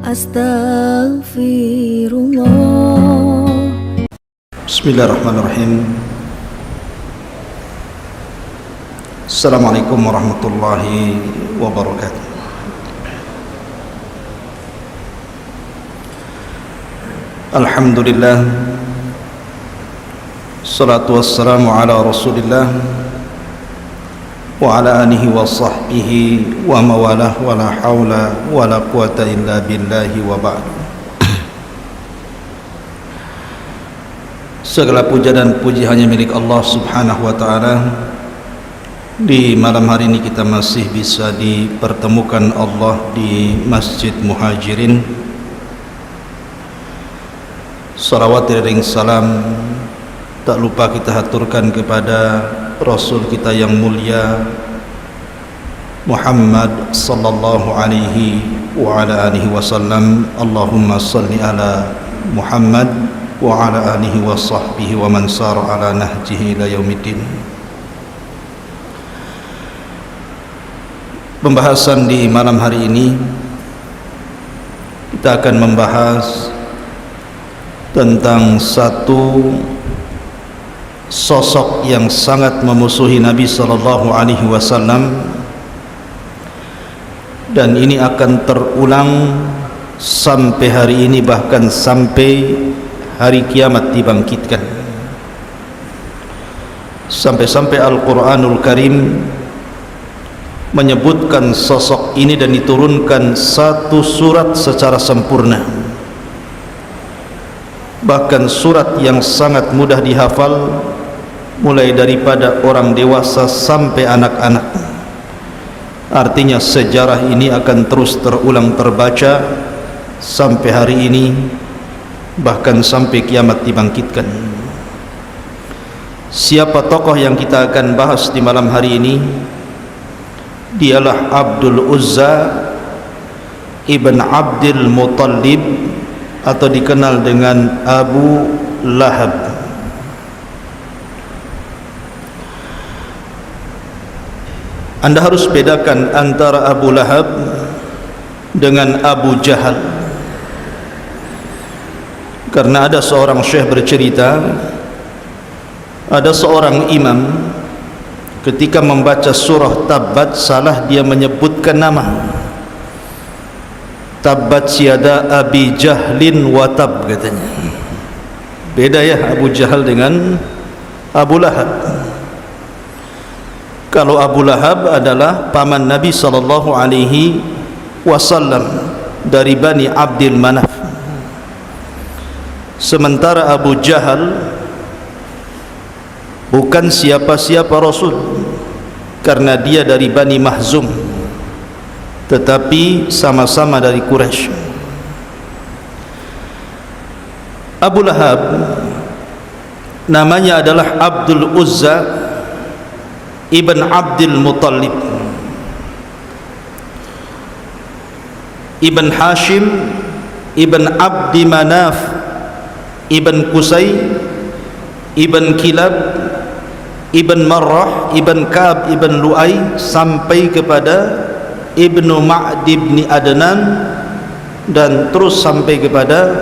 Astaghfirullah. Bismillahirrahmanirrahim. Assalamualaikum warahmatullahi wabarakatuh. Alhamdulillah, salatu wassalamu ala rasulillah wa ala alihi wa sahbihi wa mawalah wa la hawla wa la quwata illa billahi wa ba'd. Segala puja dan puji hanya milik Allah subhanahu wa ta'ala. Di malam hari ini kita masih bisa dipertemukan Allah di Masjid Muhajirin. Salawat dan salam tak lupa kita haturkan kepada Rasul kita yang mulia Muhammad sallallahu alaihi wa ala alihi wasallam. Allahumma salli ala Muhammad wa ala alihi wa sahbihi wa man sara ala nahjihi ila yaumiddin. Pembahasan di malam hari ini kita akan membahas tentang satu sosok yang sangat memusuhi Nabi sallallahu alaihi wasallam, dan ini akan terulang sampai hari ini, bahkan sampai hari kiamat dibangkitkan. Sampai-sampai Al-Quranul Karim menyebutkan sosok ini dan diturunkan satu surat secara sempurna, bahkan surat yang sangat mudah dihafal mulai daripada orang dewasa sampai anak-anak. Artinya sejarah ini akan terus terulang terbaca sampai hari ini, bahkan sampai kiamat dibangkitkan. Siapa tokoh yang kita akan bahas di malam hari ini? Dialah Abdul Uzza ibn Abdul Muttalib, atau dikenal dengan Abu Lahab. Anda harus bedakan antara Abu Lahab dengan Abu Jahal, karena ada seorang syekh bercerita, ada seorang imam ketika membaca surah Tabbat salah dia menyebutkan nama. Tabbat siada Abi Jahlin wa tab, katanya. Beda ya Abu Jahal dengan Abu Lahab. Kalau Abu Lahab adalah paman Nabi sallallahu alaihi wasallam dari Bani Abdul Manaf. Sementara Abu Jahal bukan siapa-siapa Rasul, karena dia dari Bani Mahzum, tetapi sama-sama dari Quraisy. Abu Lahab namanya adalah Abdul Uzza ibn Abdul Muttalib ibn Hashim ibn Abdi Manaf ibn Qusay ibn Kilab ibn Marrah ibn Ka'ab ibn Lu'ay sampai kepada Ibnu Ma'd ibn Adnan, dan terus sampai kepada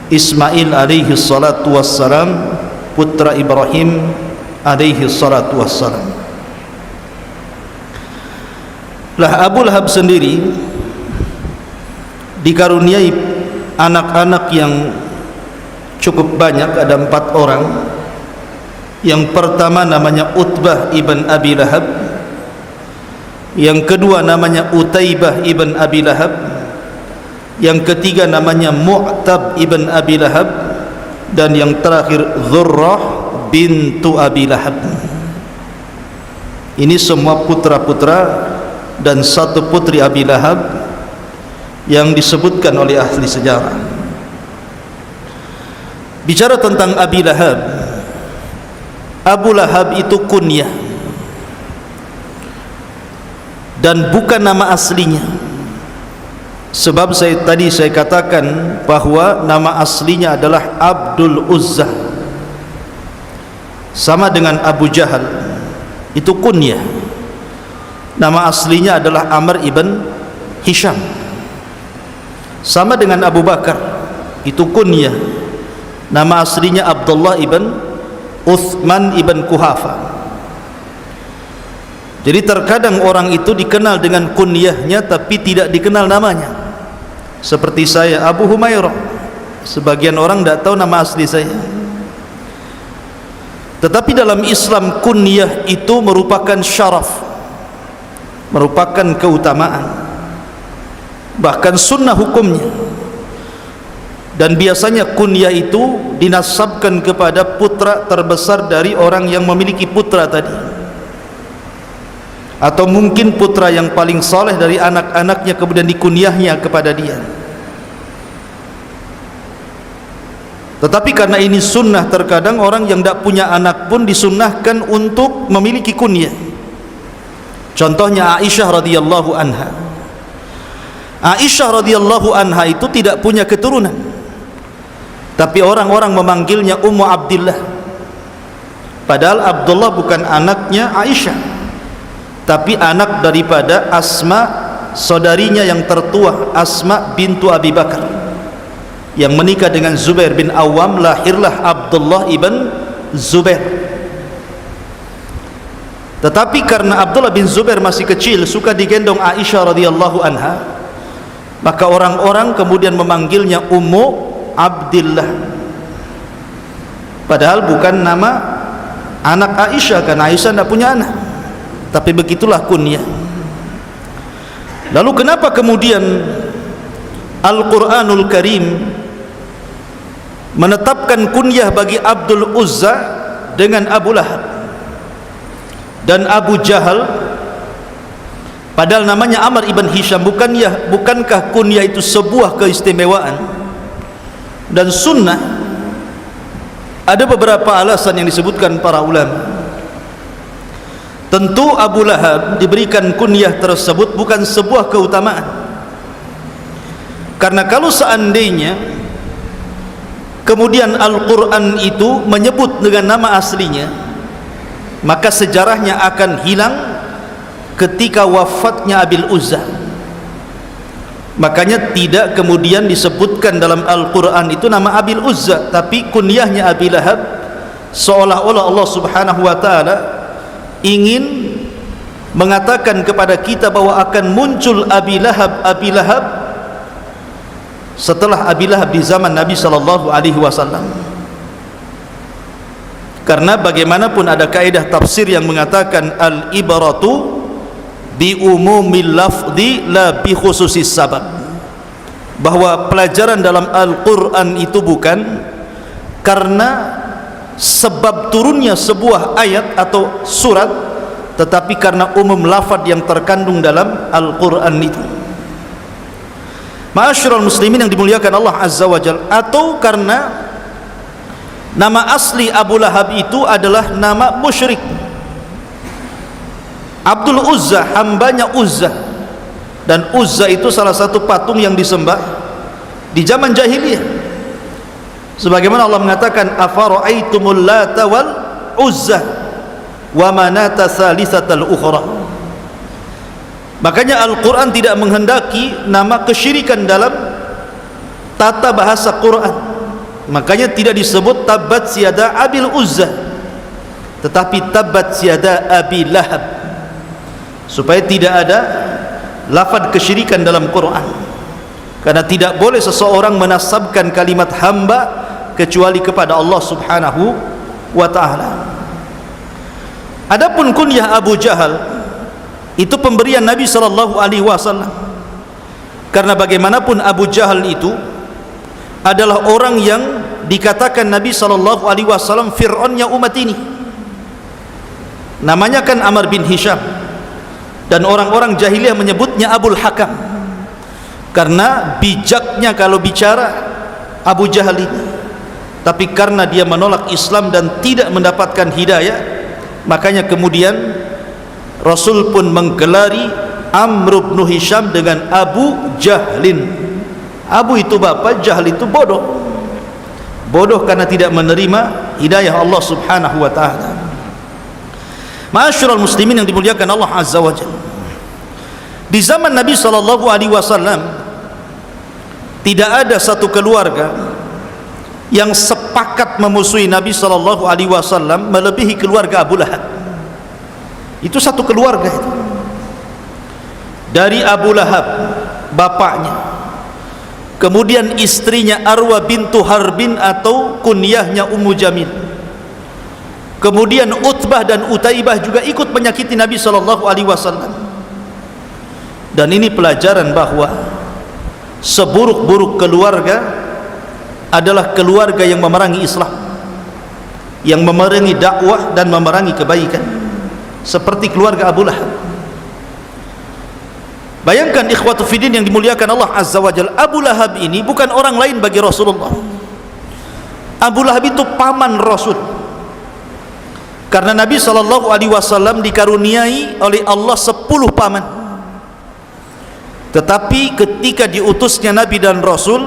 Ismail alaihi salatu wassalam, putra Ibrahim alaihi salatu wassalam. Lah Abu Lahab sendiri dikaruniai anak-anak yang cukup banyak, ada 4 orang. Yang pertama namanya Utbah ibn Abi Lahab, yang kedua namanya Utaibah ibn Abi Lahab, yang ketiga namanya Mu'tab ibn Abi Lahab, dan yang terakhir Zurrah bintu Abi Lahab. Ini semua putra-putra dan satu putri Abi Lahab yang disebutkan oleh ahli sejarah. Bicara tentang Abi Lahab, Abu Lahab itu kunyah dan bukan nama aslinya. Sebab tadi saya katakan bahwa nama aslinya adalah Abdul Uzza, sama dengan Abu Jahal, itu kunyah. Nama aslinya adalah Amr ibn Hisham. Sama dengan Abu Bakar, itu kunyah. Nama aslinya Abdullah ibn Uthman ibn Kuhafa. Jadi terkadang orang itu dikenal dengan kunyahnya tapi tidak dikenal namanya. Seperti saya, Abu Humairah. Sebagian orang tidak tahu nama asli saya. Tetapi dalam Islam kunyah itu merupakan syaraf, merupakan keutamaan, bahkan sunnah hukumnya. Dan biasanya kunyah itu dinasabkan kepada putra terbesar dari orang yang memiliki putra tadi, atau mungkin putra yang paling saleh dari anak-anaknya kemudian dikunyahnya kepada dia. Tetapi karena ini sunnah, terkadang orang yang tidak punya anak pun disunnahkan untuk memiliki kunyah. Contohnya Aisyah radhiyallahu anha. Aisyah radhiyallahu anha itu tidak punya keturunan, tapi orang-orang memanggilnya Ummu Abdillah. Padahal Abdullah bukan anaknya Aisyah, tapi anak daripada Asma, saudarinya yang tertua, Asma bintu Abi Bakar, yang menikah dengan Zubair bin Awam. Lahirlah Abdullah ibn Zubair. Tetapi karena Abdullah bin Zubair masih kecil, suka digendong Aisyah radhiyallahu anha, maka orang-orang kemudian memanggilnya Ummu Abdillah. Padahal bukan nama anak Aisyah, karena Aisyah tidak punya anak, tapi begitulah kunyah. Lalu kenapa kemudian Al-Quranul Karim menetapkan kunyah bagi Abdul Uzza dengan Abu Lahab dan Abu Jahal, padahal namanya Amr ibn Hisham? Bukankah kunyah itu sebuah keistimewaan dan sunnah? Ada beberapa alasan yang disebutkan para ulama. Tentu Abu Lahab diberikan kunyah tersebut bukan sebuah keutamaan, karena kalau seandainya kemudian Al-Quran itu menyebut dengan nama aslinya, maka sejarahnya akan hilang ketika wafatnya Abil Uzza. Makanya tidak kemudian disebutkan dalam Al-Quran itu nama Abil Uzza, tapi kunyahnya Abi Lahab, seolah-olah Allah subhanahu wa ta'ala ingin mengatakan kepada kita bahwa akan muncul Abi Lahab setelah Abi Lahab di zaman Nabi sallallahu alaihi wasallam. Karena bagaimanapun ada kaidah tafsir yang mengatakan al-ibratu bi umumil lafzi la bi khususis sabab, bahwa pelajaran dalam Al-Qur'an itu bukan karena sebab turunnya sebuah ayat atau surat, tetapi karena umum lafaz yang terkandung dalam Al-Qur'an itu. Ma'asyiral muslimin yang dimuliakan Allah Azza wa Jalla, atau karena nama asli Abu Lahab itu adalah nama musyrik. Abdul Uzza, hambanya Uzza, dan Uzza itu salah satu patung yang disembah di zaman jahiliyah. Sebagaimana Allah mengatakan afara'aitumul lata wal uzza wa manata tsalitsatal ukhra. Makanya Al-Quran tidak menghendaki nama kesyirikan dalam tata bahasa Quran. Makanya tidak disebut tabat siada Abil Uzza, tetapi tabat siada Abi Lahab, supaya tidak ada lafaz kesyirikan dalam Quran. Karena tidak boleh seseorang menasabkan kalimat hamba kecuali kepada Allah subhanahu wa ta'ala. Adapun kunyah Abu Jahal itu pemberian Nabi sallallahu alaihi wasallam, karena bagaimanapun Abu Jahal itu adalah orang yang dikatakan Nabi sallallahu alaihi wasallam Fir'aunnya umat ini. Namanya kan Amr bin Hisham, dan orang-orang jahiliyah menyebutnya Abul Hakam, karena bijaknya kalau bicara Abu Jahal ini. Tapi karena dia menolak Islam dan tidak mendapatkan hidayah, makanya kemudian Rasul pun menggelari Amr bin Hisham dengan Abu Jahlin. Abu itu bapak, Jahl itu bodoh. Bodoh karena tidak menerima hidayah Allah subhanahu wa ta'ala. Ma'asyiral muslimin yang dimuliakan Allah Azza wa Jalla, di zaman Nabi sallallahu alaihi wasallam Tidak ada satu keluarga yang sepakat memusuhi Nabi SAW melebihi keluarga Abu Lahab. Itu satu keluarga itu. Dari Abu Lahab, bapaknya, kemudian istrinya Arwa bintu Harbin atau kunyahnya Ummu Jamil, kemudian Utbah dan Utaibah juga ikut menyakiti Nabi SAW. Dan ini pelajaran bahwa seburuk-buruk keluarga adalah keluarga yang memerangi Islam, yang memerangi dakwah dan memerangi kebaikan, seperti keluarga Abu Lahab. Bayangkan ikhwatu fiddin yang dimuliakan Allah Azza wa Jalla, Abu Lahab ini bukan orang lain bagi Rasulullah. Abu Lahab itu paman Rasul, karena Nabi SAW dikaruniai oleh Allah 10 paman. Tetapi ketika diutusnya Nabi dan Rasul,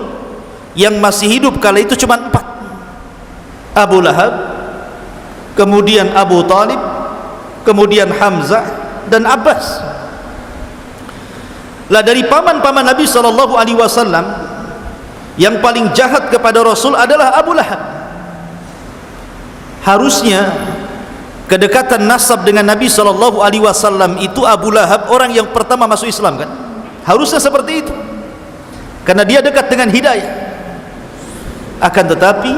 yang masih hidup kala itu cuma 4. Abu Lahab, kemudian Abu Talib, kemudian Hamzah dan Abbas. Lah dari paman-paman Nabi SAW, yang paling jahat kepada Rasul adalah Abu Lahab. Harusnya kedekatan nasab dengan Nabi SAW itu Abu Lahab orang yang pertama masuk Islam, kan? Harusnya seperti itu, karena dia dekat dengan hidayah. Akan tetapi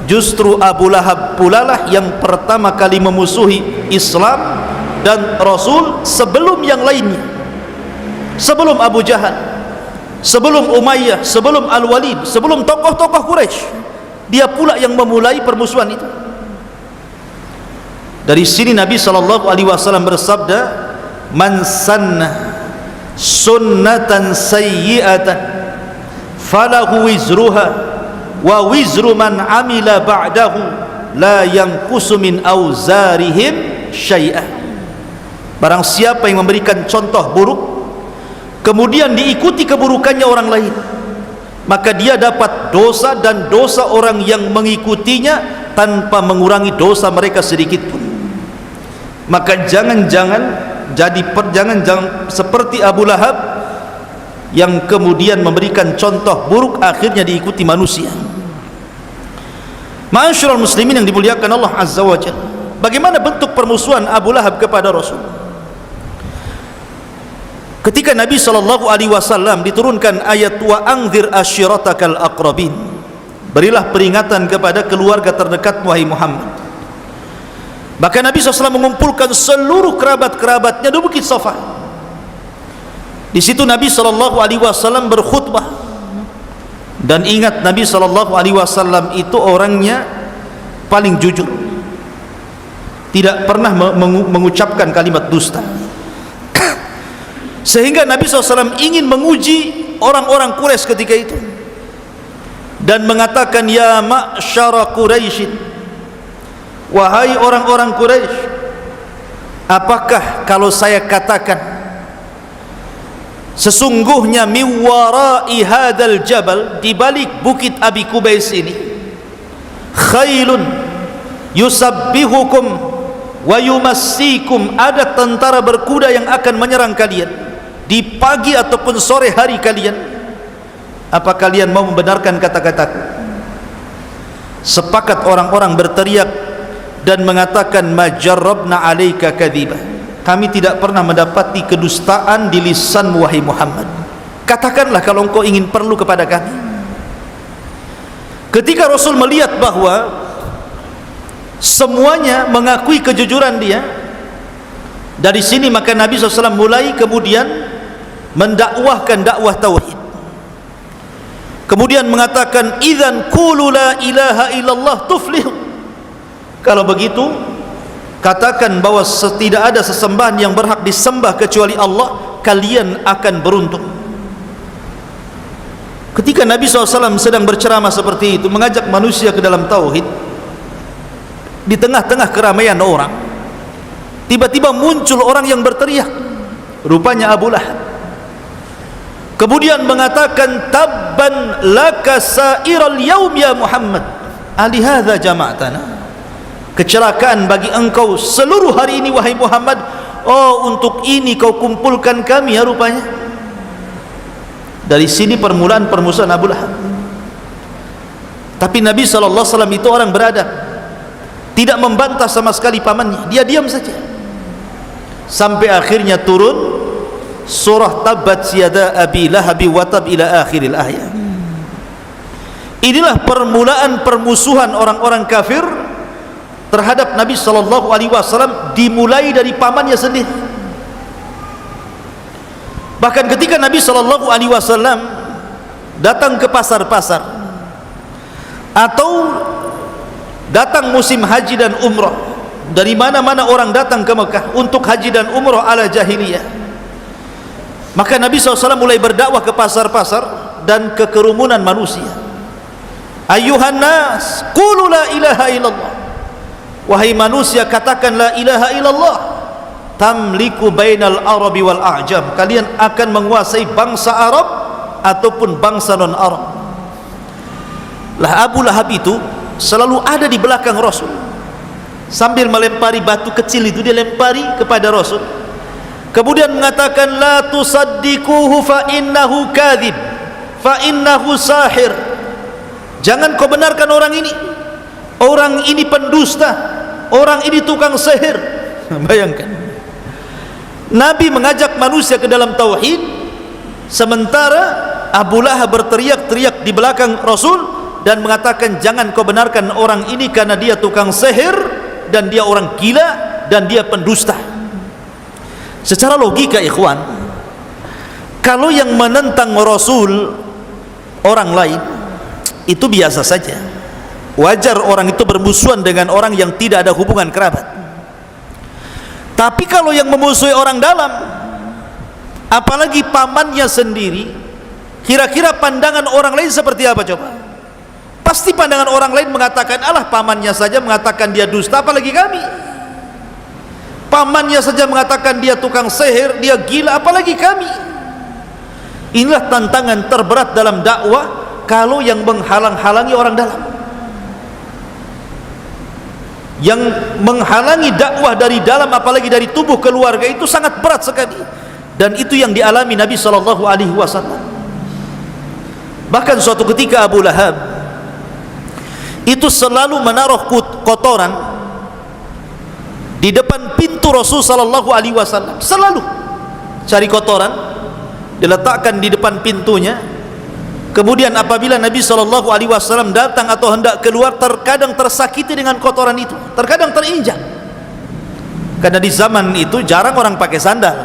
justru Abu Lahab pula lah yang pertama kali memusuhi Islam dan Rasul sebelum yang lainnya, sebelum Abu Jahal, sebelum Umayyah, sebelum Al-Walid, sebelum tokoh-tokoh Quraisy. Dia pula yang memulai permusuhan itu. Dari sini Nabi SAW bersabda, man sanna sunnatan sayyi'atan falahu wizruha wa wizru man amila ba'dahu la yanqusu min auzarihim syai'ah. Barang siapa yang memberikan contoh buruk kemudian diikuti keburukannya orang lain, maka dia dapat dosa dan dosa orang yang mengikutinya tanpa mengurangi dosa mereka sedikit pun. Maka jangan-jangan jangan seperti Abu Lahab yang kemudian memberikan contoh buruk akhirnya diikuti manusia. Ma'asyiral muslimin yang dimuliakan Allah Azza wa Jalla, bagaimana bentuk permusuhan Abu Lahab kepada Rasul? Ketika Nabi SAW diturunkan ayat wa anzir ashiratakal aqrabin, berilah peringatan kepada keluarga terdekat wahai Muhammad. Maka Nabi SAW mengumpulkan seluruh kerabat-kerabatnya di Bukit Safa. Di situ Nabi SAW berkhutbah. Dan ingat, Nabi SAW itu orangnya paling jujur, tidak pernah mengucapkan kalimat dusta. Sehingga Nabi SAW ingin menguji orang-orang Quraisy ketika itu dan mengatakan, ya ma'syara Quraisyin, wahai orang-orang Quraisy, apakah kalau saya katakan sesungguhnya miwarai hadal jabal, di balik bukit Abi Kubais ini, khailun yusabbihukum wa yumassikum, ada tentara berkuda yang akan menyerang kalian di pagi ataupun sore hari kalian, apa kalian mau membenarkan kata-kataku? Sepakat orang-orang berteriak dan mengatakan, majarrabna alaika kadhiba, kami tidak pernah mendapati kedustaan di lisanmu wahai Muhammad. Katakanlah kalau engkau ingin perlu kepada kami. Ketika Rasul melihat bahwa semuanya mengakui kejujuran dia, dari sini maka Nabi SAW mulai kemudian mendakwahkan dakwah tauhid. Kemudian mengatakan, idzan qulu la ilaha illallah tuflihu, kalau begitu katakan bahwa tidak ada sesembahan yang berhak disembah kecuali Allah, kalian akan beruntung. Ketika Nabi SAW sedang berceramah seperti itu, mengajak manusia ke dalam tauhid, di tengah-tengah keramaian orang, tiba-tiba muncul orang yang berteriak, rupanya Abu Lahab. Kemudian mengatakan, tabban laka sa'iral yaum ya Muhammad, alihadza jama'tana, kecelakaan bagi engkau seluruh hari ini wahai Muhammad, oh untuk ini kau kumpulkan kami ya rupanya. Dari sini permulaan permusuhan Abu Lahab. Tapi Nabi SAW itu orang beradab, tidak membantah sama sekali pamannya, dia diam saja sampai akhirnya turun surah Tabbat yada Abi Lahab wa tab ila akhiril ayat. Inilah permulaan permusuhan orang-orang kafir terhadap Nabi SAW, dimulai dari pamannya sendiri. Bahkan ketika Nabi SAW datang ke pasar-pasar atau datang musim haji dan umrah, dari mana-mana orang datang ke Mekah untuk haji dan umrah ala jahiliyah, maka Nabi SAW mulai berdakwah ke pasar-pasar dan ke kerumunan manusia. Ayuhan nas, qulu la ilaha illallah, wahai manusia katakan la ilaha illallah, tamliku bainal arabi wal a'jam, kalian akan menguasai bangsa Arab ataupun bangsa non Arab. Lah Abu Lahab itu selalu ada di belakang Rasul, sambil melempari batu kecil itu dia lempari kepada Rasul, kemudian mengatakan la tusaddiquhu fa innahu kadhib fa innahu sahir, jangan kau benarkan orang ini pendusta, orang ini tukang sihir. Bayangkan, Nabi mengajak manusia ke dalam tauhid, sementara Abu Lahab berteriak-teriak di belakang Rasul dan mengatakan jangan kau benarkan orang ini karena dia tukang sihir dan dia orang gila dan dia pendusta. Secara logika ikhwan, kalau yang menentang Rasul orang lain itu biasa saja, wajar orang itu bermusuhan dengan orang yang tidak ada hubungan kerabat. Tapi kalau yang memusuhi orang dalam, apalagi pamannya sendiri, kira-kira pandangan orang lain seperti apa coba? Pasti pandangan orang lain mengatakan alah pamannya saja mengatakan dia dusta, apalagi kami. Pamannya saja mengatakan dia tukang sihir, dia gila, apalagi kami. Inilah tantangan terberat dalam dakwah kalau yang menghalang-halangi orang dalam. Yang menghalangi dakwah dari dalam, apalagi dari tubuh keluarga, itu sangat berat sekali. Dan itu yang dialami Nabi SAW. Bahkan suatu ketika Abu Lahab itu selalu menaruh kotoran di depan pintu Rasul SAW. Selalu cari kotoran, diletakkan di depan pintunya. Kemudian apabila Nabi SAW datang atau hendak keluar, terkadang tersakiti dengan kotoran itu, terkadang terinjak. Karena di zaman itu jarang orang pakai sandal.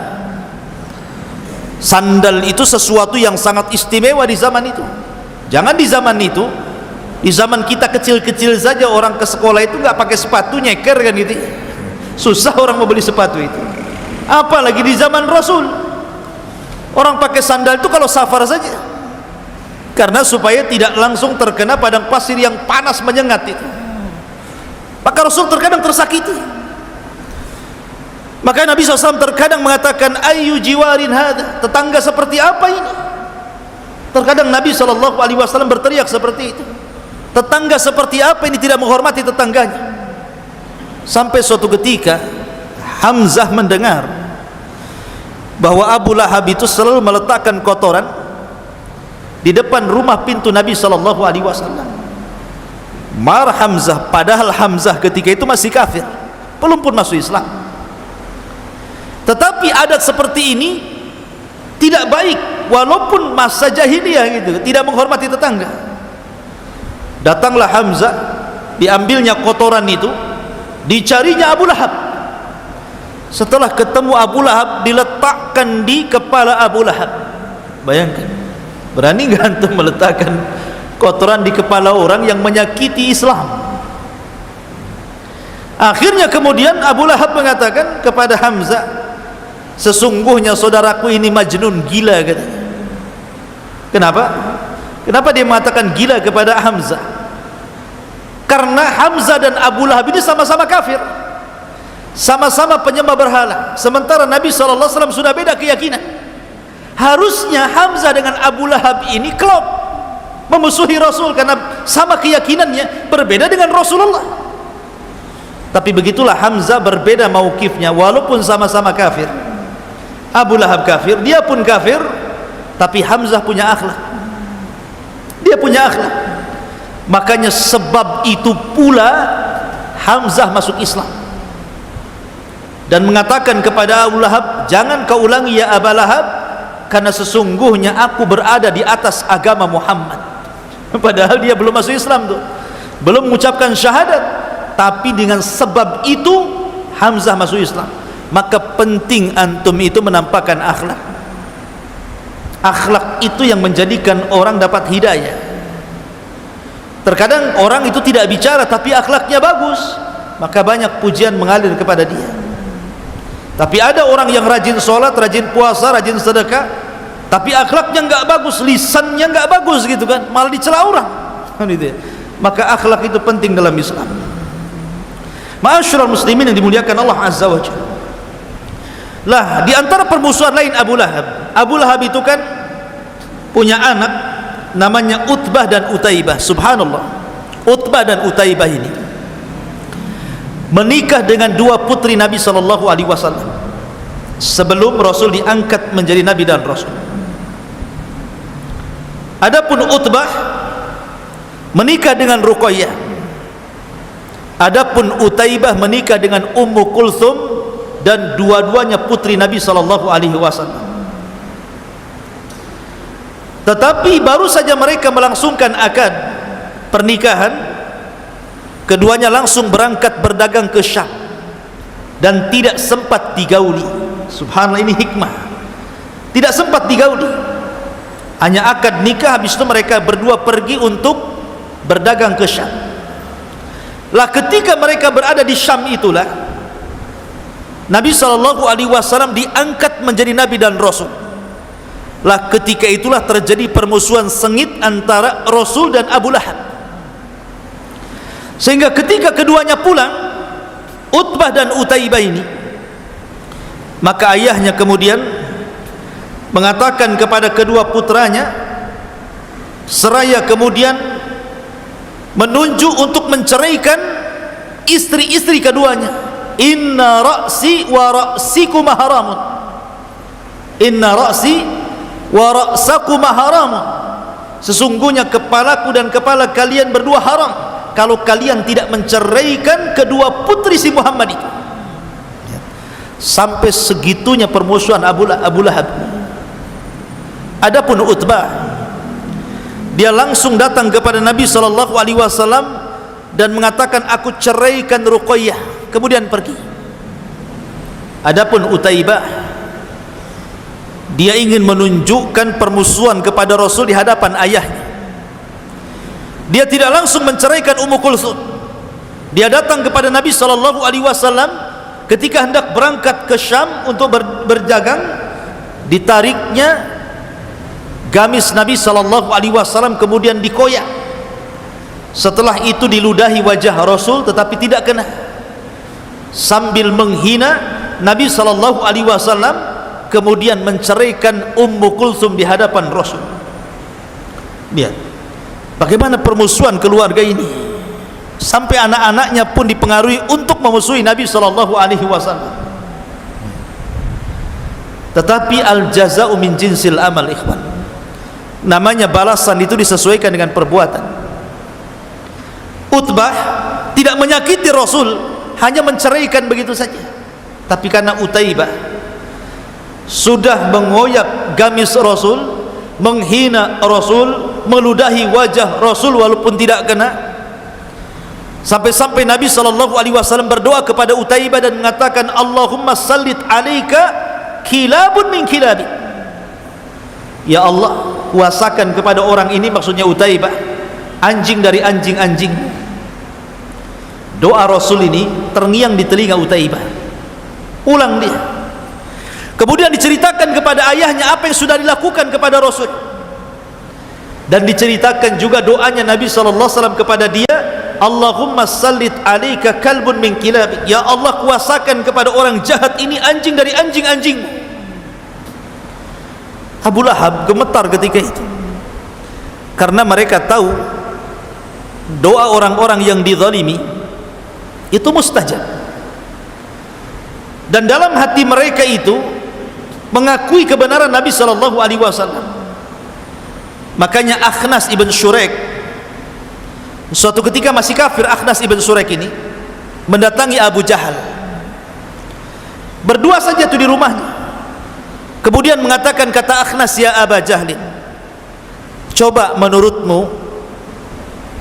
Sandal itu sesuatu yang sangat istimewa di zaman itu. Jangan di zaman itu, di zaman kita kecil-kecil saja orang ke sekolah itu nggak pakai sepatu, nyeker kan gitu. Susah orang mau beli sepatu itu. Apalagi di zaman Rasul, orang pakai sandal itu kalau safar saja, karena supaya tidak langsung terkena padang pasir yang panas menyengat itu. Maka Rasul terkadang tersakiti. Maka Nabi SAW terkadang mengatakan ayu jiwarin hadha, tetangga seperti apa ini? Terkadang Nabi SAW berteriak seperti itu, tetangga seperti apa ini tidak menghormati tetangganya. Sampai suatu ketika Hamzah mendengar bahwa Abu Lahab itu selalu meletakkan kotoran di depan rumah pintu Nabi SAW. Marah Hamzah, padahal Hamzah ketika itu masih kafir, belum pun masuk Islam. Tetapi adat seperti ini tidak baik, walaupun masa jahiliyah gitu, tidak menghormati tetangga. Datanglah Hamzah, diambilnya kotoran itu, dicarinya Abu Lahab. Setelah ketemu Abu Lahab, diletakkan di kepala Abu Lahab. Bayangkan, berani nggak antum meletakkan kotoran di kepala orang yang menyakiti Islam? Akhirnya kemudian Abu Lahab mengatakan kepada Hamzah, sesungguhnya saudaraku ini majnun, gila katanya. Kenapa? Kenapa dia mengatakan gila kepada Hamzah? Karena Hamzah dan Abu Lahab ini sama-sama kafir, sama-sama penyembah berhala, sementara Nabi SAW sudah beda keyakinan. Harusnya Hamzah dengan Abu Lahab ini klop, memusuhi Rasul karena sama keyakinannya, berbeda dengan Rasulullah. Tapi begitulah Hamzah berbeda maukifnya, walaupun sama-sama kafir. Abu Lahab kafir, dia pun kafir, tapi Hamzah punya akhlak. Dia punya akhlak. Makanya sebab itu pula Hamzah masuk Islam dan mengatakan kepada Abu Lahab, jangan kau ulangi ya Aba Lahab, karena sesungguhnya aku berada di atas agama Muhammad. Padahal dia belum masuk Islam tuh, belum mengucapkan syahadat, tapi dengan sebab itu Hamzah masuk Islam. Maka penting antum itu menampakkan akhlak. Akhlak itu yang menjadikan orang dapat hidayah. Terkadang orang itu tidak bicara tapi akhlaknya bagus, maka banyak pujian mengalir kepada dia. Tapi ada orang yang rajin sholat, rajin puasa, rajin sedekah, tapi akhlaknya nggak bagus, lisannya nggak bagus gitu kan, malah dicela orang. Maka akhlak itu penting dalam Islam. Ma'asyiral muslimin yang dimuliakan Allah Azza wa Jalla. Lah, di antara permusuhan lain Abu Lahab. Abu Lahab itu kan punya anak namanya Utbah dan Utaibah. Subhanallah, Utbah dan Utaibah ini menikah dengan dua putri Nabi SAW sebelum Rasul diangkat menjadi Nabi dan Rasul. Adapun Utbah menikah dengan Ruqayyah, adapun Utaibah menikah dengan Ummu Kulthum, dan dua-duanya putri Nabi SAW. Tetapi baru saja mereka melangsungkan akad pernikahan, keduanya langsung berangkat berdagang ke Syam dan tidak sempat digauli. Subhanallah, ini hikmah. Tidak sempat digauli, hanya akad nikah, habis itu mereka berdua pergi untuk berdagang ke Syam. Lah ketika mereka berada di Syam itulah Nabi SAW diangkat menjadi Nabi dan Rasul. Lah ketika itulah terjadi permusuhan sengit antara Rasul dan Abu Lahab, sehingga ketika keduanya pulang, Utbah dan Utaibah ini, maka ayahnya kemudian mengatakan kepada kedua putranya, seraya kemudian menunjuk untuk menceraikan istri-istri keduanya. Inna ra'si wa ra'sikuma haramun, inna ra'si wa ra'sakuma haramun, sesungguhnya kepalaku dan kepala kalian berdua haram kalau kalian tidak menceraikan kedua putri si Muhammad itu. Sampai segitunya permusuhan Abu Lahab. Adapun Utbah, dia langsung datang kepada Nabi SAW dan mengatakan, aku ceraikan Ruqayyah, kemudian pergi. Adapun Utaibah, dia ingin menunjukkan permusuhan kepada Rasul di hadapan ayahnya. Dia tidak langsung menceraikan Ummu Kulthum. Dia datang kepada Nabi SAW ketika hendak berangkat ke Syam untuk berdagang. Ditariknya gamis Nabi SAW, kemudian dikoyak. Setelah itu diludahi wajah Rasul, tetapi tidak kena. Sambil menghina Nabi SAW, kemudian menceraikan Ummu Kulthum di hadapan Rasul. Lihat bagaimana permusuhan keluarga ini, sampai anak-anaknya pun dipengaruhi untuk memusuhi Nabi SAW. Tetapi al-jaza'u min jinsil amal, ikhwan. Namanya balasan itu disesuaikan dengan perbuatan. Utbah tidak menyakiti Rasul, hanya menceraikan begitu saja. Tapi karena Utaibah sudah mengoyak gamis Rasul, menghina Rasul, meludahi wajah Rasul walaupun tidak kena, sampai-sampai Nabi SAW berdoa kepada Utaibah dan mengatakan, Allahumma sallit alaika kilabun min kilabi, ya Allah, kuasakan kepada orang ini, maksudnya Utaibah, anjing dari anjing-anjing. Doa Rasul ini terngiang di telinga Utaibah. Ulang dia. Kemudian diceritakan kepada ayahnya apa yang sudah dilakukan kepada Rasul, dan diceritakan juga doanya Nabi SAW kepada dia, Allahumma sallit alaika kalbun min kilab, ya Allah, kuasakan kepada orang jahat ini anjing dari anjing-anjing. Abu Lahab gemetar ketika itu, karena mereka tahu doa orang-orang yang dizalimi itu mustajab, dan dalam hati mereka itu mengakui kebenaran Nabi SAW. Makanya Akhnas ibn Syurek suatu ketika masih kafir, Akhnas ibn Syurek ini mendatangi Abu Jahal. Berdua saja itu di rumahnya. Kemudian mengatakan, kata Akhnas, ya Aba Jahlin, coba menurutmu,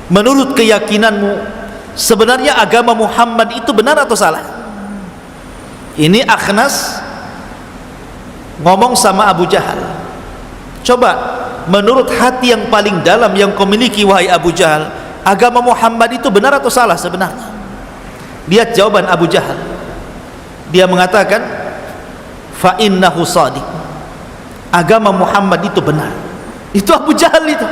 menurut keyakinanmu, sebenarnya agama Muhammad itu benar atau salah? Ini Akhnas ngomong sama Abu Jahal. Coba menurut hati yang paling dalam yang kau miliki, wahai Abu Jahal, agama Muhammad itu benar atau salah sebenarnya? Lihat jawaban Abu Jahal. Dia mengatakan, fa innahu shadiq, agama Muhammad itu benar. Itu Abu Jahal itu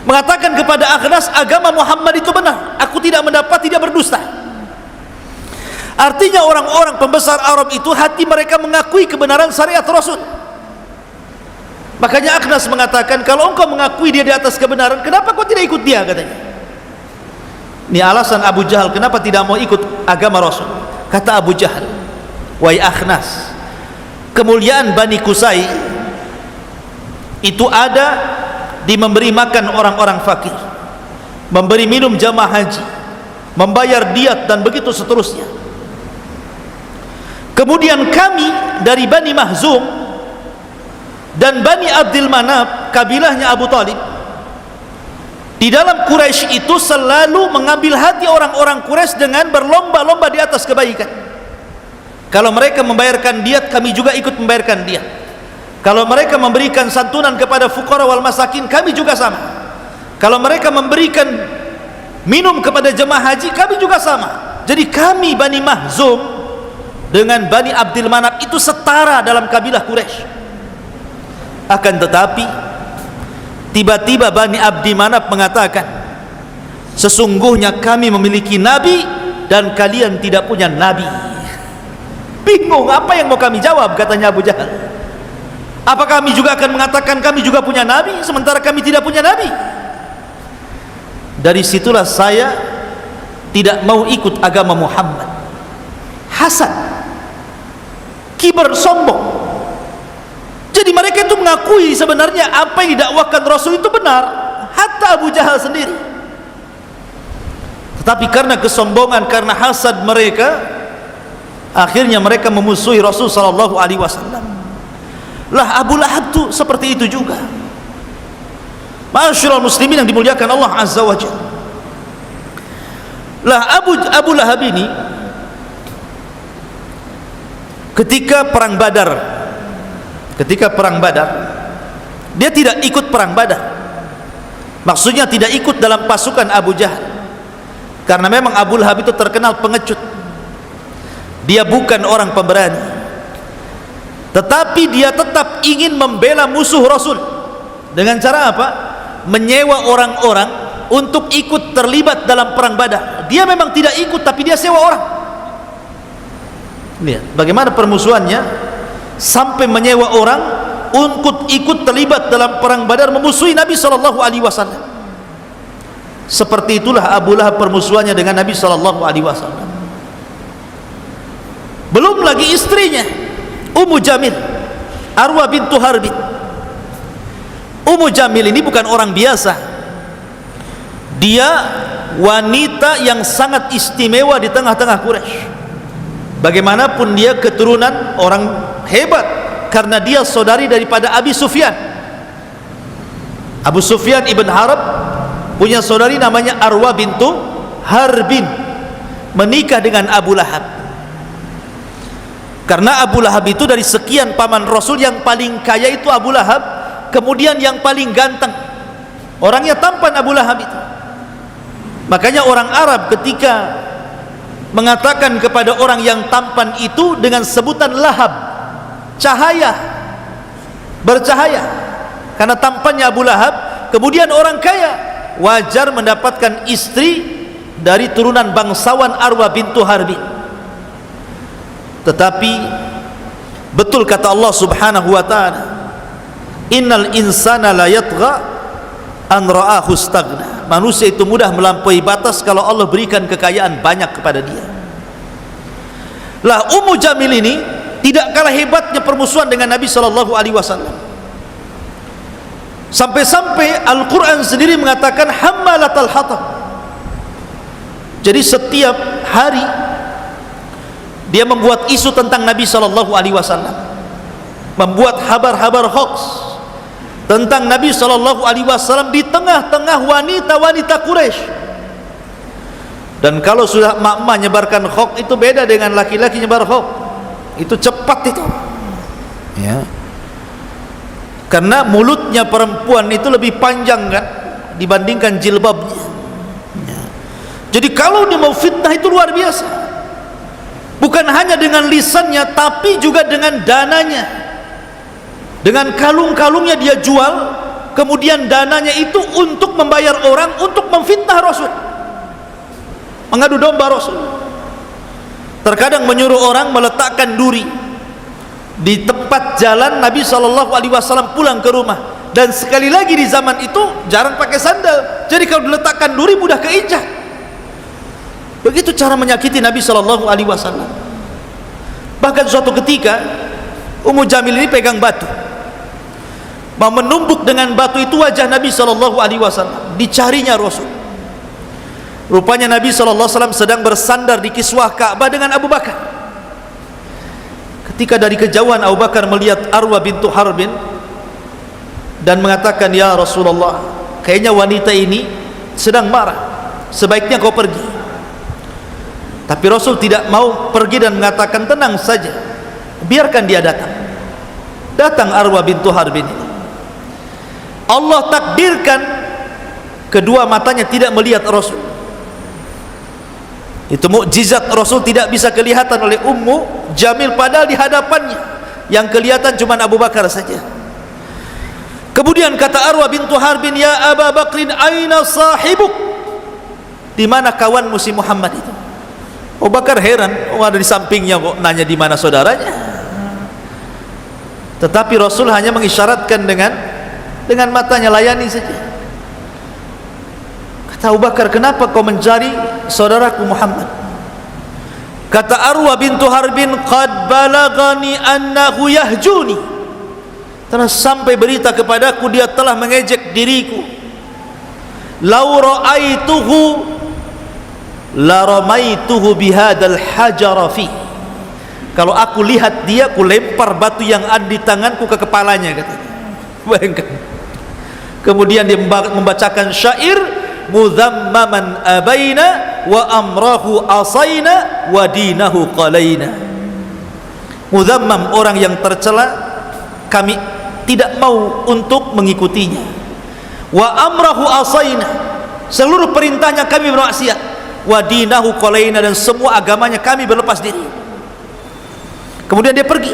mengatakan kepada Akhnas, agama Muhammad itu benar, aku tidak mendapat, tidak berdusta. Artinya orang-orang pembesar Arab itu hati mereka mengakui kebenaran syariat Rasul. Makanya Akhnas mengatakan, kalau engkau mengakui dia di atas kebenaran, kenapa kau tidak ikut dia, katanya. Ini alasan Abu Jahal kenapa tidak mau ikut agama Rasul. Kata Abu Jahal, wahai Akhnas, kemuliaan Bani Qusay itu ada di memberi makan orang-orang fakir, memberi minum jamaah haji, membayar diat, dan begitu seterusnya. Kemudian kami dari Bani Mahzum dan Bani Abdul Manaf, kabilahnya Abu Talib, di dalam Quraisy itu selalu mengambil hati orang-orang Quraisy dengan berlomba-lomba di atas kebaikan. Kalau mereka membayarkan diat, kami juga ikut membayarkan diat. Kalau mereka memberikan santunan kepada fuqara wal masakin, kami juga sama. Kalau mereka memberikan minum kepada jemaah haji, kami juga sama. Jadi kami Bani Mahzum dengan Bani Abdul Manaf itu setara dalam kabilah Quraisy. Akan tetapi tiba-tiba Bani Abdi Manaf mengatakan, sesungguhnya kami memiliki nabi dan kalian tidak punya nabi. Bingung, apa yang mau kami jawab, katanya Abu Jahal. Apa kami juga akan mengatakan kami juga punya nabi sementara kami tidak punya nabi? Dari situlah saya tidak mau ikut agama Muhammad. Hasad, kibar, sombong. Jadi mereka itu mengakui sebenarnya apa yang didakwakan Rasul itu benar, hatta Abu Jahal sendiri. Tetapi karena kesombongan, karena hasad mereka, akhirnya mereka memusuhi Rasul sallallahu alaihi wasallam. Lah Abu Lahab itu seperti itu juga. Ma'asyiral muslimin yang dimuliakan Allah azza wa jalla. Lah Abu Lahab ini ketika perang Badar, dia tidak ikut perang Badar. Maksudnya tidak ikut dalam pasukan Abu Jahal, karena memang Abu Lahab itu terkenal pengecut. Dia bukan orang pemberani, tetapi dia tetap ingin membela musuh Rasul. Dengan cara apa? Menyewa orang-orang untuk ikut terlibat dalam perang Badar. Dia memang tidak ikut, tapi dia sewa orang. Lihat bagaimana permusuhannya, sampai menyewa orang untuk ikut terlibat dalam perang Badar memusuhi Nabi sallallahu alaihi wasallam. Seperti itulah Abu Lahab permusuhannya dengan Nabi sallallahu alaihi wasallam. Belum lagi istrinya Ummu Jamil, Arwa bintu Harbin. Ummu Jamil ini bukan orang biasa. Dia wanita yang sangat istimewa di tengah-tengah Quraisy. Bagaimanapun dia keturunan orang hebat, karena dia saudari daripada Abi Sufyan. Abu Sufyan ibn Harb punya saudari namanya Arwa bintu Harbin, menikah dengan Abu Lahab. Karena Abu Lahab itu dari sekian paman Rasul yang paling kaya itu Abu Lahab, kemudian yang paling ganteng, orangnya tampan Abu Lahab itu. Makanya orang Arab ketika mengatakan kepada orang yang tampan itu dengan sebutan lahab, cahaya, bercahaya, karena tampannya Abu Lahab. Kemudian orang kaya wajar mendapatkan istri dari turunan bangsawan Arwa bintu Harbin. Tetapi betul kata Allah subhanahu wa ta'ala, innal insana la yatgha an ra'ahu staghna. Manusia itu mudah melampaui batas kalau Allah berikan kekayaan banyak kepada dia. Lah Ummu Jamil ini tidak kalah hebatnya permusuhan dengan Nabi sallallahu alaihi wasallam. Sampai-sampai Al-Quran sendiri mengatakan hammalatal hatab. Jadi setiap hari dia membuat isu tentang Nabi SAW, membuat habar-habar hoax tentang Nabi SAW di tengah-tengah wanita-wanita Quraisy. Dan kalau sudah emak-emak nyebarkan hoax, itu beda dengan laki-laki nyebar hoax. Itu cepat itu, ya. Karena mulutnya perempuan itu lebih panjang kan dibandingkan jilbabnya, ya. Jadi kalau dia mau fitnah itu luar biasa. Bukan hanya dengan lisannya, tapi juga dengan dananya. Dengan kalung-kalungnya dia jual, kemudian dananya itu untuk membayar orang untuk memfitnah Rasul, mengadu domba Rasul. Terkadang menyuruh orang meletakkan duri di tempat jalan Nabi SAW pulang ke rumah. Dan sekali lagi di zaman itu jarang pakai sandal, jadi kalau diletakkan duri mudah keinjak. Begitu cara menyakiti Nabi SAW. Bahkan suatu ketika Ummu Jamil ini pegang batu, mau menumbuk dengan batu itu wajah Nabi SAW. Dicarinya Rasul. Rupanya Nabi SAW sedang bersandar di kiswah Ka'bah dengan Abu Bakar. Ketika dari kejauhan Abu Bakar melihat Arwa bintu Harbin dan mengatakan, ya Rasulullah, kayaknya wanita ini sedang marah, sebaiknya kau pergi. Tapi Rasul tidak mau pergi dan mengatakan, tenang saja, biarkan dia datang. Datang Arwa bintu Harbin ini. Allah takdirkan kedua matanya tidak melihat Rasul. Itu mukjizat, Rasul tidak bisa kelihatan oleh Ummu Jamil, padahal di hadapannya yang kelihatan cuma Abu Bakar saja. Kemudian kata Arwa bintu Harbin, ya Aba Bakrin, aina sahibuk? Di mana kawanmu si Muhammad itu? Abu Bakar heran, ada di sampingnya kok nanya di mana saudaranya. Tetapi Rasul hanya mengisyaratkan dengan matanya, layani saja. Kata Abu Bakar, kenapa kau mencari saudaraku Muhammad? Kata Arwa bintu Harbin, qad balagani annahu yahjuni. Telah sampai berita kepadaku dia telah mengejek diriku. Lau ra'aituhu la ramaituhu bihadal hajara fi. Kalau aku lihat dia, aku lempar batu yang ada di tanganku ke kepalanya, katanya. Bayangkan. Kemudian dia membacakan syair, mudhammaman abaina wa amrahu asaina wa dinahu qalaina. Mudhammam, orang yang tercela, kami tidak mau untuk mengikutinya. Wa amrahu asaina, seluruh perintahnya kami bermaksiat. Wa dinahu qalaina, dan semua agamanya kami berlepas diri. Kemudian dia pergi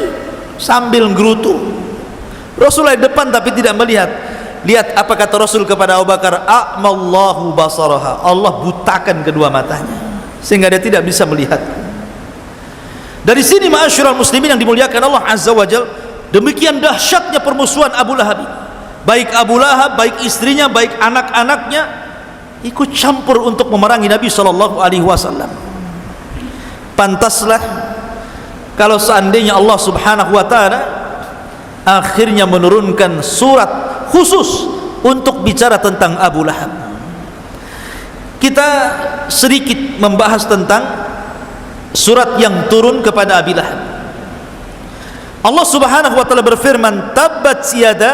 sambil gerutu. Rasulullah di depan tapi tidak melihat. Lihat apa kata Rasul kepada Abu Bakar, a'mallahu basaraha, Allah butakan kedua matanya sehingga dia tidak bisa melihat. Dari sini ma'asyiral muslimin yang dimuliakan Allah Azza wa Jalla, demikian dahsyatnya permusuhan Abu Lahab. Baik Abu Lahab, baik istrinya, baik anak-anaknya ikut campur untuk memerangi Nabi SAW. Pantaslah kalau seandainya Allah Subhanahu wa taala akhirnya menurunkan surat khusus untuk bicara tentang Abu Lahab. Kita sedikit membahas tentang surat yang turun kepada Abi Lahab. Allah Subhanahu wa taala berfirman, tabbat yada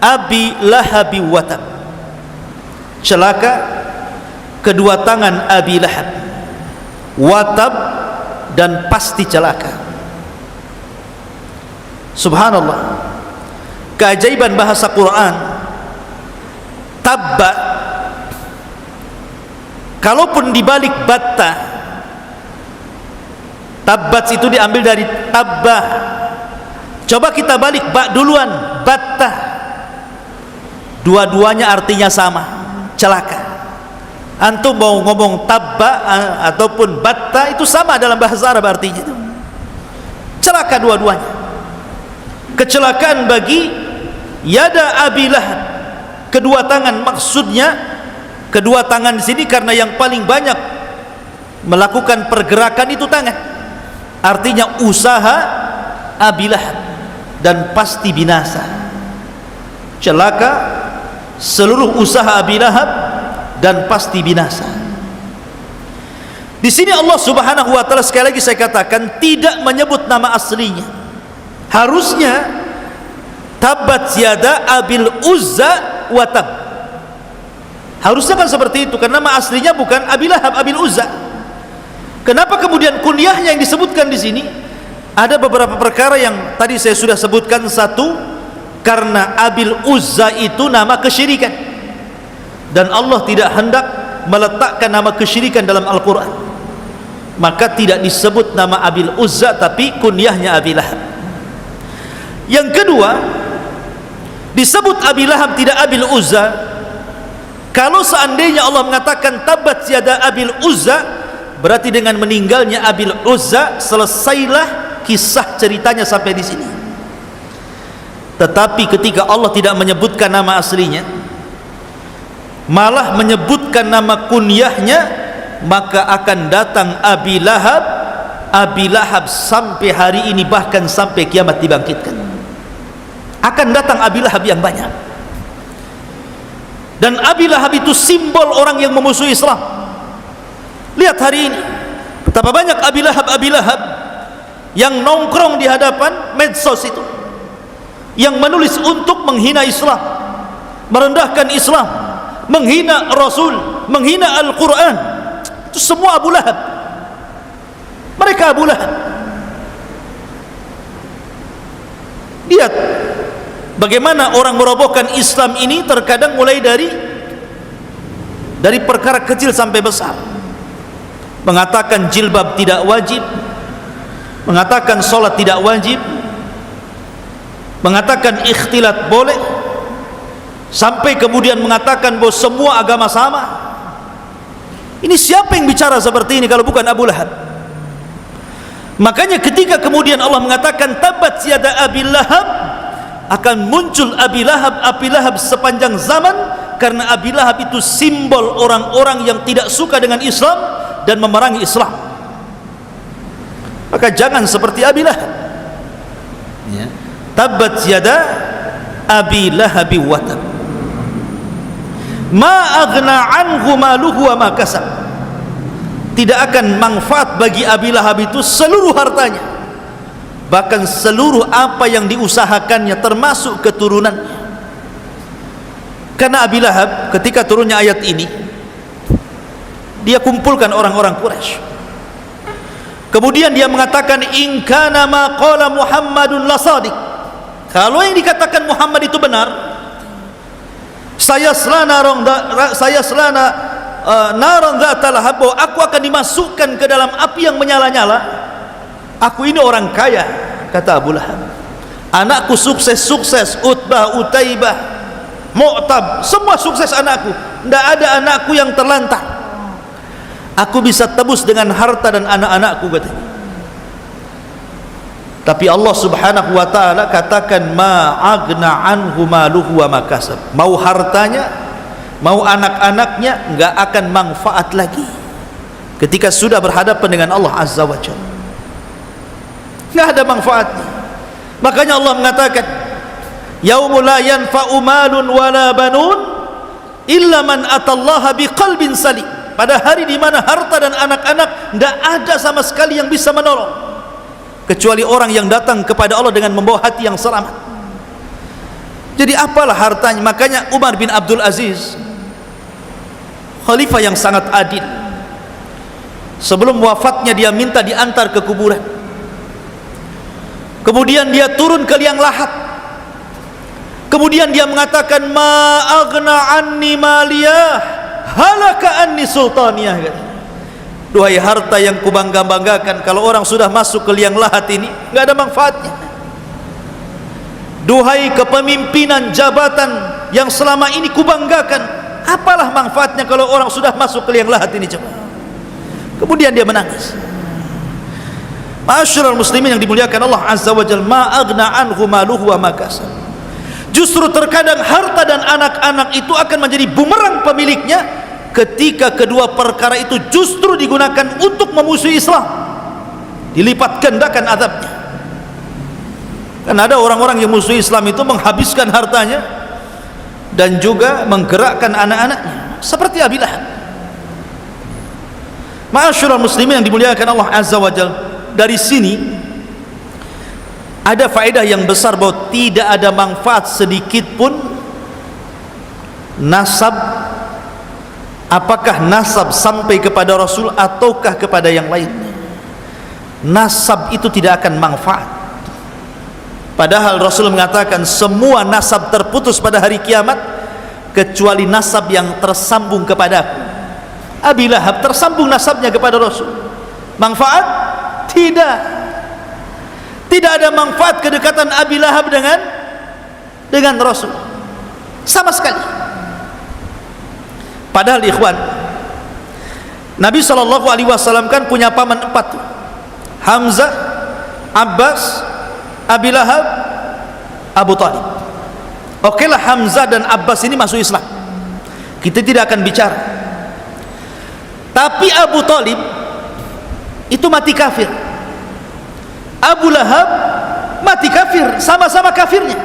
Abi Lahab wa tab. Celaka kedua tangan Abi Lahab, wa tab, dan pasti celaka. Subhanallah, keajaiban bahasa Quran. Tabba, kalaupun dibalik batta, tabbat itu diambil dari tabbah. Coba kita balik ba duluan, batta, dua-duanya artinya sama, celaka. Antum mau ngomong tabba ataupun batta, itu sama dalam bahasa Arab artinya itu. Celaka dua-duanya. Kecelakaan bagi yada Abi Lahab, kedua tangan. Maksudnya kedua tangan di sini karena yang paling banyak melakukan pergerakan itu tangan. Artinya usaha Abi Lahab dan pasti binasa. celaka seluruh usaha Abi Lahab dan pasti binasa. Di sini Allah Subhanahu wa taala, sekali lagi saya katakan, tidak menyebut nama aslinya. Harusnya tabbat yada Abil Uzza wa tab. Harusnya kan seperti itu, karena nama aslinya bukan Abi Lahab, Abil Uzza. Kenapa kemudian kunyahnya yang disebutkan di sini? Ada beberapa perkara yang tadi saya sudah sebutkan. Satu, karena Abil Uzza itu nama kesyirikan, dan Allah tidak hendak meletakkan nama kesyirikan dalam Al-Quran, maka tidak disebut nama Abil Uzza, tapi kunyahnya Abi Lahab. Yang kedua, disebut Abi Lahab tidak Abil Uzza. Kalau seandainya Allah mengatakan tabbat yada Abil Uzza, berarti dengan meninggalnya Abil Uzza selesailah kisah ceritanya sampai di sini. Tetapi ketika Allah tidak menyebutkan nama aslinya, malah menyebutkan nama kunyahnya, maka akan datang Abi Lahab sampai hari ini, bahkan sampai kiamat dibangkitkan. Akan datang Abi Lahab yang banyak. Dan Abi Lahab itu simbol orang yang memusuhi Islam. Lihat hari ini betapa banyak Abi Lahab yang nongkrong di hadapan medsos itu, yang menulis untuk menghina Islam, merendahkan Islam, menghina Rasul, menghina Al-Quran. Itu semua Abu Lahab. Mereka Abu Lahab. Lihat bagaimana orang merobohkan Islam ini, terkadang mulai dari perkara kecil sampai besar. Mengatakan jilbab tidak wajib, mengatakan solat tidak wajib, mengatakan ikhtilat boleh, sampai kemudian mengatakan bahwa semua agama sama. Ini siapa yang bicara seperti ini kalau bukan Abu Lahab? Makanya ketika kemudian Allah mengatakan tabbat yada Abi Lahab, akan muncul Abi Lahab sepanjang zaman, karena Abi Lahab itu simbol orang-orang yang tidak suka dengan Islam dan memerangi Islam. Maka jangan seperti Abi Lahab, ya. Tabbat yada Abi Lahab wa tab, ma aghna anhu maluhu wa ma kasab. Tidak akan manfaat bagi Abi Lahab itu seluruh hartanya, bahkan seluruh apa yang diusahakannya, termasuk keturunannya. Karena Abi Lahab ketika turunnya ayat ini, dia kumpulkan orang-orang Quraisy. Kemudian dia mengatakan, in kana ma qala Muhammadun lasadiq. Kalau yang dikatakan Muhammad itu benar, saya selana naron dzata lahab, aku akan dimasukkan ke dalam api yang menyala-nyala. Aku ini orang kaya, kata Abu Lahab. Anakku sukses, Utbah, Utaibah, Mu'tab, semua sukses anakku. Tidak ada anakku yang terlantar. Aku bisa tebus dengan harta dan anak-anakku, katanya. Tapi Allah Subhanahu wa ta'ala katakan, ma agna anhu maluhu wa ma kasab. Mau hartanya, mau anak-anaknya, enggak akan manfaat lagi ketika sudah berhadapan dengan Allah Azza wa Jalla. Enggak ada manfaatnya. Makanya Allah mengatakan, yaumul la yanfa'u malun wala banun illa man atallaha biqalbin salim. Pada hari di mana harta dan anak-anak tidak ada sama sekali yang bisa menolong, kecuali orang yang datang kepada Allah dengan membawa hati yang selamat. Jadi apalah hartanya? Makanya Umar bin Abdul Aziz, khalifah yang sangat adil, sebelum wafatnya dia minta diantar ke kuburan. Kemudian dia turun ke liang lahat. Kemudian dia mengatakan, ma aghna anni maliyah halaka anni sultaniyah. Duhai harta yang kubangga-banggakan, kalau orang sudah masuk ke liang lahat ini enggak ada manfaatnya. Duhai kepemimpinan jabatan yang selama ini kubanggakan, apalah manfaatnya kalau orang sudah masuk ke liang lahat ini, coba. Kemudian dia menangis. Ma'asyiral muslimin yang dimuliakan Allah Azza wa Jalla, ma aghna anhu maluhu wa ma kasab. Justru terkadang harta dan anak-anak itu akan menjadi bumerang pemiliknya ketika kedua perkara itu justru digunakan untuk memusuhi Islam, dilipat gandakan azabnya. Kan ada orang-orang yang musuh Islam itu menghabiskan hartanya dan juga menggerakkan anak-anaknya seperti Abi Lahab. Ma'asyiral muslimin yang dimuliakan Allah Azza wa Jalla, dari sini ada faedah yang besar bahwa tidak ada manfaat sedikit pun nasab, apakah nasab sampai kepada Rasul ataukah kepada yang lainnya. Nasab itu tidak akan manfaat, padahal Rasul mengatakan semua nasab terputus pada hari kiamat kecuali nasab yang tersambung kepadaku. Abi Lahab tersambung nasabnya kepada Rasul. Manfaat? Tidak. Tidak ada manfaat kedekatan Abi Lahab dengan Rasul sama sekali. Padahal ikhwan, Nabi SAW kan punya paman 4, Hamzah, Abbas, Abi Lahab, Abu Talib. Oke lah, Hamzah dan Abbas ini masuk Islam, kita tidak akan bicara. Tapi Abu Talib itu mati kafir, Abu Lahab mati kafir, sama-sama kafirnya.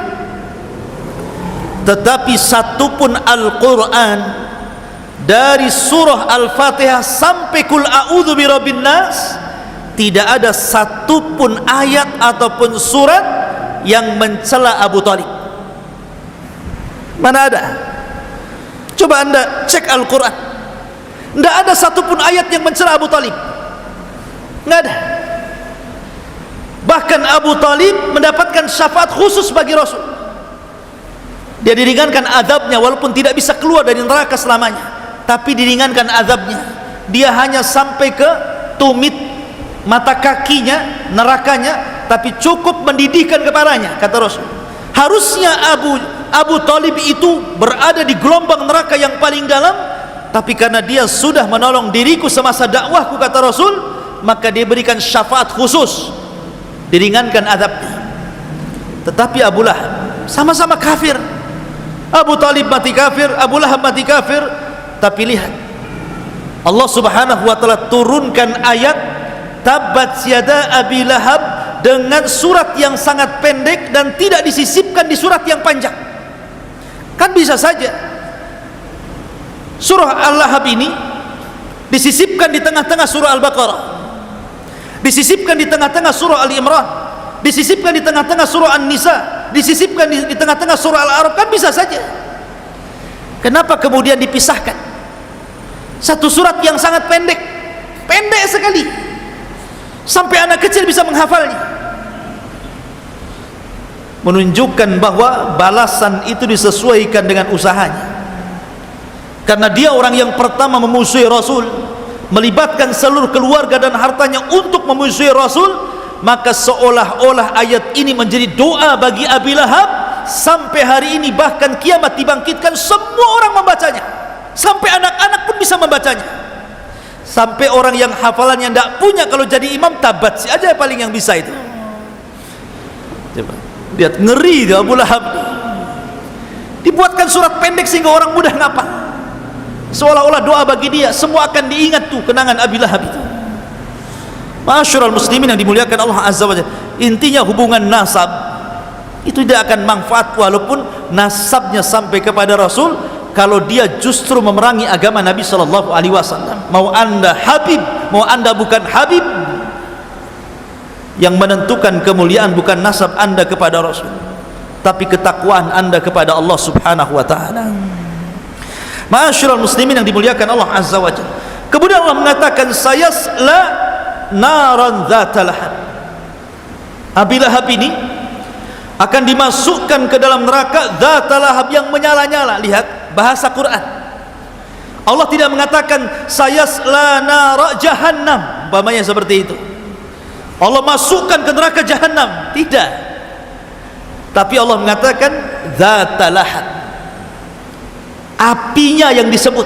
Tetapi satupun Al-Quran dari surah Al-Fatihah sampai Qul a'udzu birabbin nas, tidak ada satupun ayat ataupun surat yang mencela Abu Talib. Mana ada? Coba anda cek Al-Quran, tidak ada satupun ayat yang mencela Abu Talib, tidak ada. Bahkan Abu Talib mendapatkan syafaat khusus bagi Rasul. Dia diringankan azabnya, walaupun tidak bisa keluar dari neraka selamanya, tapi diringankan azabnya. Dia hanya sampai ke tumit mata kakinya nerakanya, tapi cukup mendidihkan kepalanya, kata Rasul. Harusnya Abu Talib itu berada di gelombang neraka yang paling dalam, tapi karena dia sudah menolong diriku semasa dakwahku, kata Rasul, maka dia berikan syafaat khusus, diringankan azabnya. Tetapi Abu Lahab sama-sama kafir. Abu Talib mati kafir, Abu Lahab mati kafir. Tapi lihat, Allah Subhanahu wa taala turunkan ayat Tabbat yada Abi Lahab dengan surat yang sangat pendek dan tidak disisipkan di surat yang panjang. Kan bisa saja surah Al-Lahab ini disisipkan di tengah-tengah surah Al-Baqarah, disisipkan di tengah-tengah surah Al-Imran, disisipkan di tengah-tengah surah An-Nisa, disisipkan di tengah-tengah surah Al-A'raf, kan bisa saja. Kenapa kemudian dipisahkan? Satu surat yang sangat pendek, pendek sekali, sampai anak kecil bisa menghafalnya, menunjukkan bahwa balasan itu disesuaikan dengan usahanya. Karena dia orang yang pertama memusuhi Rasul, melibatkan seluruh keluarga dan hartanya untuk memusuhi Rasul, maka seolah-olah ayat ini menjadi doa bagi Abi Lahab. Sampai hari ini bahkan kiamat dibangkitkan, semua orang membacanya, sampai anak-anak pun bisa membacanya. Sampai orang yang hafalannya tidak punya, kalau jadi imam tabat si aja paling yang bisa itu. Coba lihat, ngeri dia Abu Lahab. Dibuatkan surat pendek sehingga orang mudah ngapal, seolah-olah doa bagi dia. Semua akan diingat tuh kenangan Abi Lahab itu. Ma'asyiral muslimin yang dimuliakan Allah Azza wa Jalla, intinya hubungan nasab itu tidak akan manfaat walaupun nasabnya sampai kepada Rasul, kalau dia justru memerangi agama Nabi sallallahu alaihi wasallam. Mau anda Habib, mau anda bukan Habib, yang menentukan kemuliaan bukan nasab anda kepada Rasul, tapi ketakwaan anda kepada Allah Subhanahu wa taala. Ma'asyiral muslimin yang dimuliakan Allah Azza wa Jalla, kemudian Allah mengatakan sayasla naran dzata lahab. Abi Lahab ini akan dimasukkan ke dalam neraka dzata lahab yang menyala-nyala. Lihat bahasa Quran, Allah tidak mengatakan sayasla nara jahannam, umpamanya seperti itu, Allah masukkan ke neraka jahannam, tidak. Tapi Allah mengatakan dzata lahab, apinya yang disebut,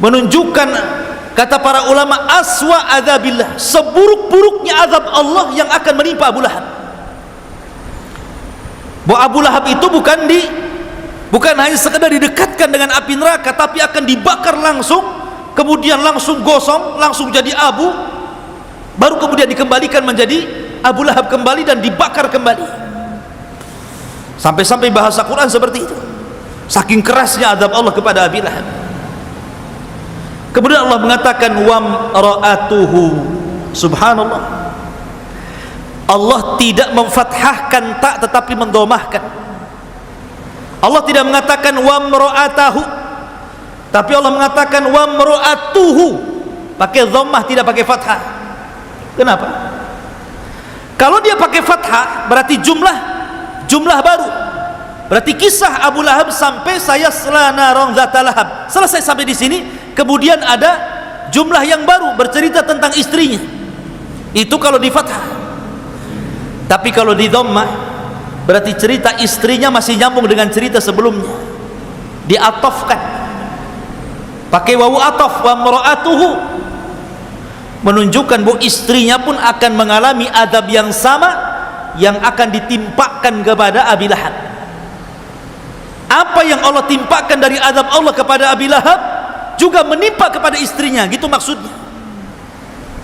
menunjukkan, kata para ulama, aswa adzabillah, seburuk-buruknya azab Allah yang akan menimpa Abu Lahab. Bahwa Abu Lahab itu bukan hanya sekedar didekatkan dengan api neraka, tapi akan dibakar langsung, kemudian langsung gosong, langsung jadi abu, baru kemudian dikembalikan menjadi Abu Lahab kembali dan dibakar kembali. Sampai-sampai bahasa Quran seperti itu. saking kerasnya azab Allah kepada Abi Lahab. Kemudian Allah mengatakan wamra'atuhu, subhanallah, Allah tidak memfathahkan tak tetapi mendomahkan. Allah tidak mengatakan wamra'atahu, tapi Allah mengatakan wamra'atuhu, pakai dhammah tidak pakai fathah. Kenapa? Kalau dia pakai fathah berarti jumlah baru. Berarti kisah Abu Lahab sampai sayasla naran dzata lahab selesai sampai di sini. Kemudian ada jumlah yang baru bercerita tentang istrinya. Itu kalau di fathah. Tapi kalau di dhammah berarti cerita istrinya masih nyambung dengan cerita sebelumnya, diatofkan pakai wawu ataf wamra'atuhu, menunjukkan bahwa istrinya pun akan mengalami azab yang sama yang akan ditimpakan kepada Abi Lahab. Apa yang Allah timpakan dari azab Allah kepada Abi Lahab juga menimpa kepada istrinya, gitu maksudnya.